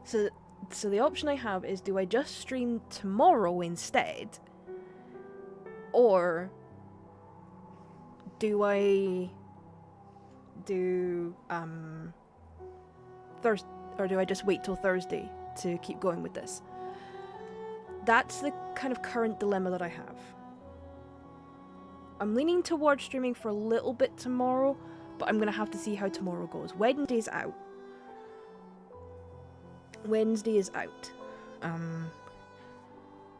So the option I have is, do I just stream tomorrow instead? Or do I do Thursday, or do I just wait till Thursday to keep going with this? That's the kind of current dilemma that I have. I'm leaning towards streaming for a little bit tomorrow, but I'm gonna have to see how tomorrow goes. Wednesday's out. Wednesday is out.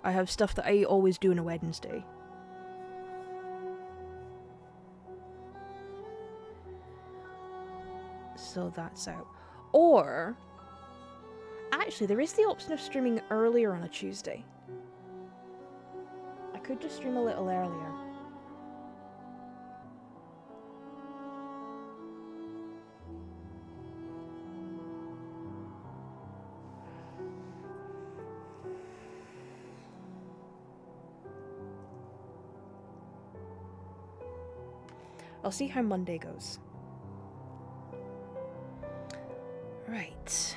I have stuff that I always do on a Wednesday. So that's out. Or, actually, there is the option of streaming earlier on a Tuesday. I could just stream a little earlier. I'll see how Monday goes. Right.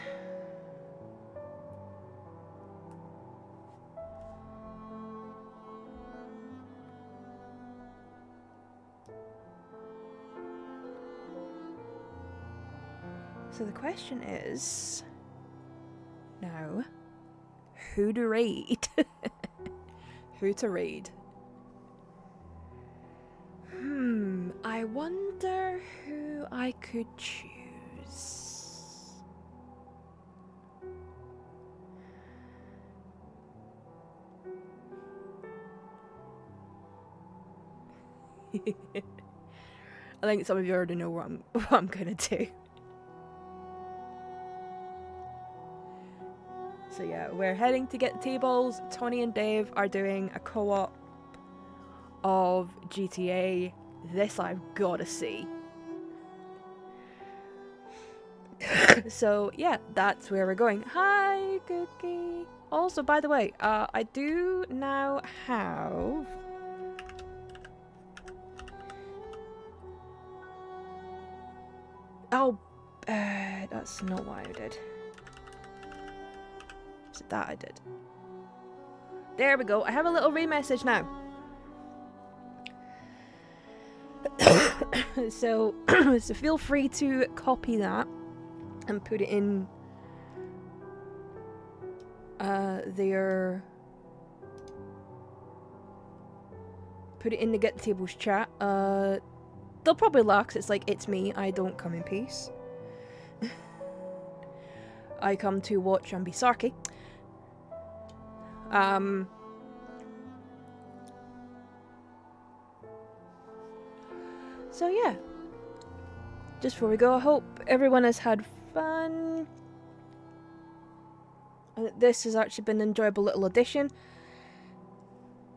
So the question is, now, who to raid? Who to raid? I wonder who I could choose. I think some of you already know what I'm gonna do. So yeah, we're heading to get tables. Tony and Dave are doing a co-op of GTA. This I've gotta see. So yeah, that's where we're going. Hi, Cookie. Also, by the way, I do now have that's not what I did. Is it that I did? There we go. I have a little re-message now. So feel free to copy that and put it in put it in the Get the Tables chat. They'll probably laugh 'cause it's like, it's me, I don't come in peace. I come to watch and be sarky. So yeah, just before we go, I hope everyone has had fun. This has actually been an enjoyable little addition.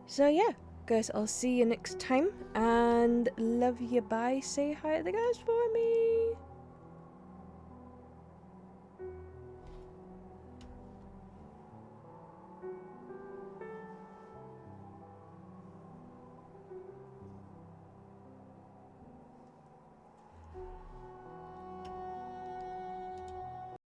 So yeah, guys, I'll see you next time, and love you, bye. Say hi to the guys for me.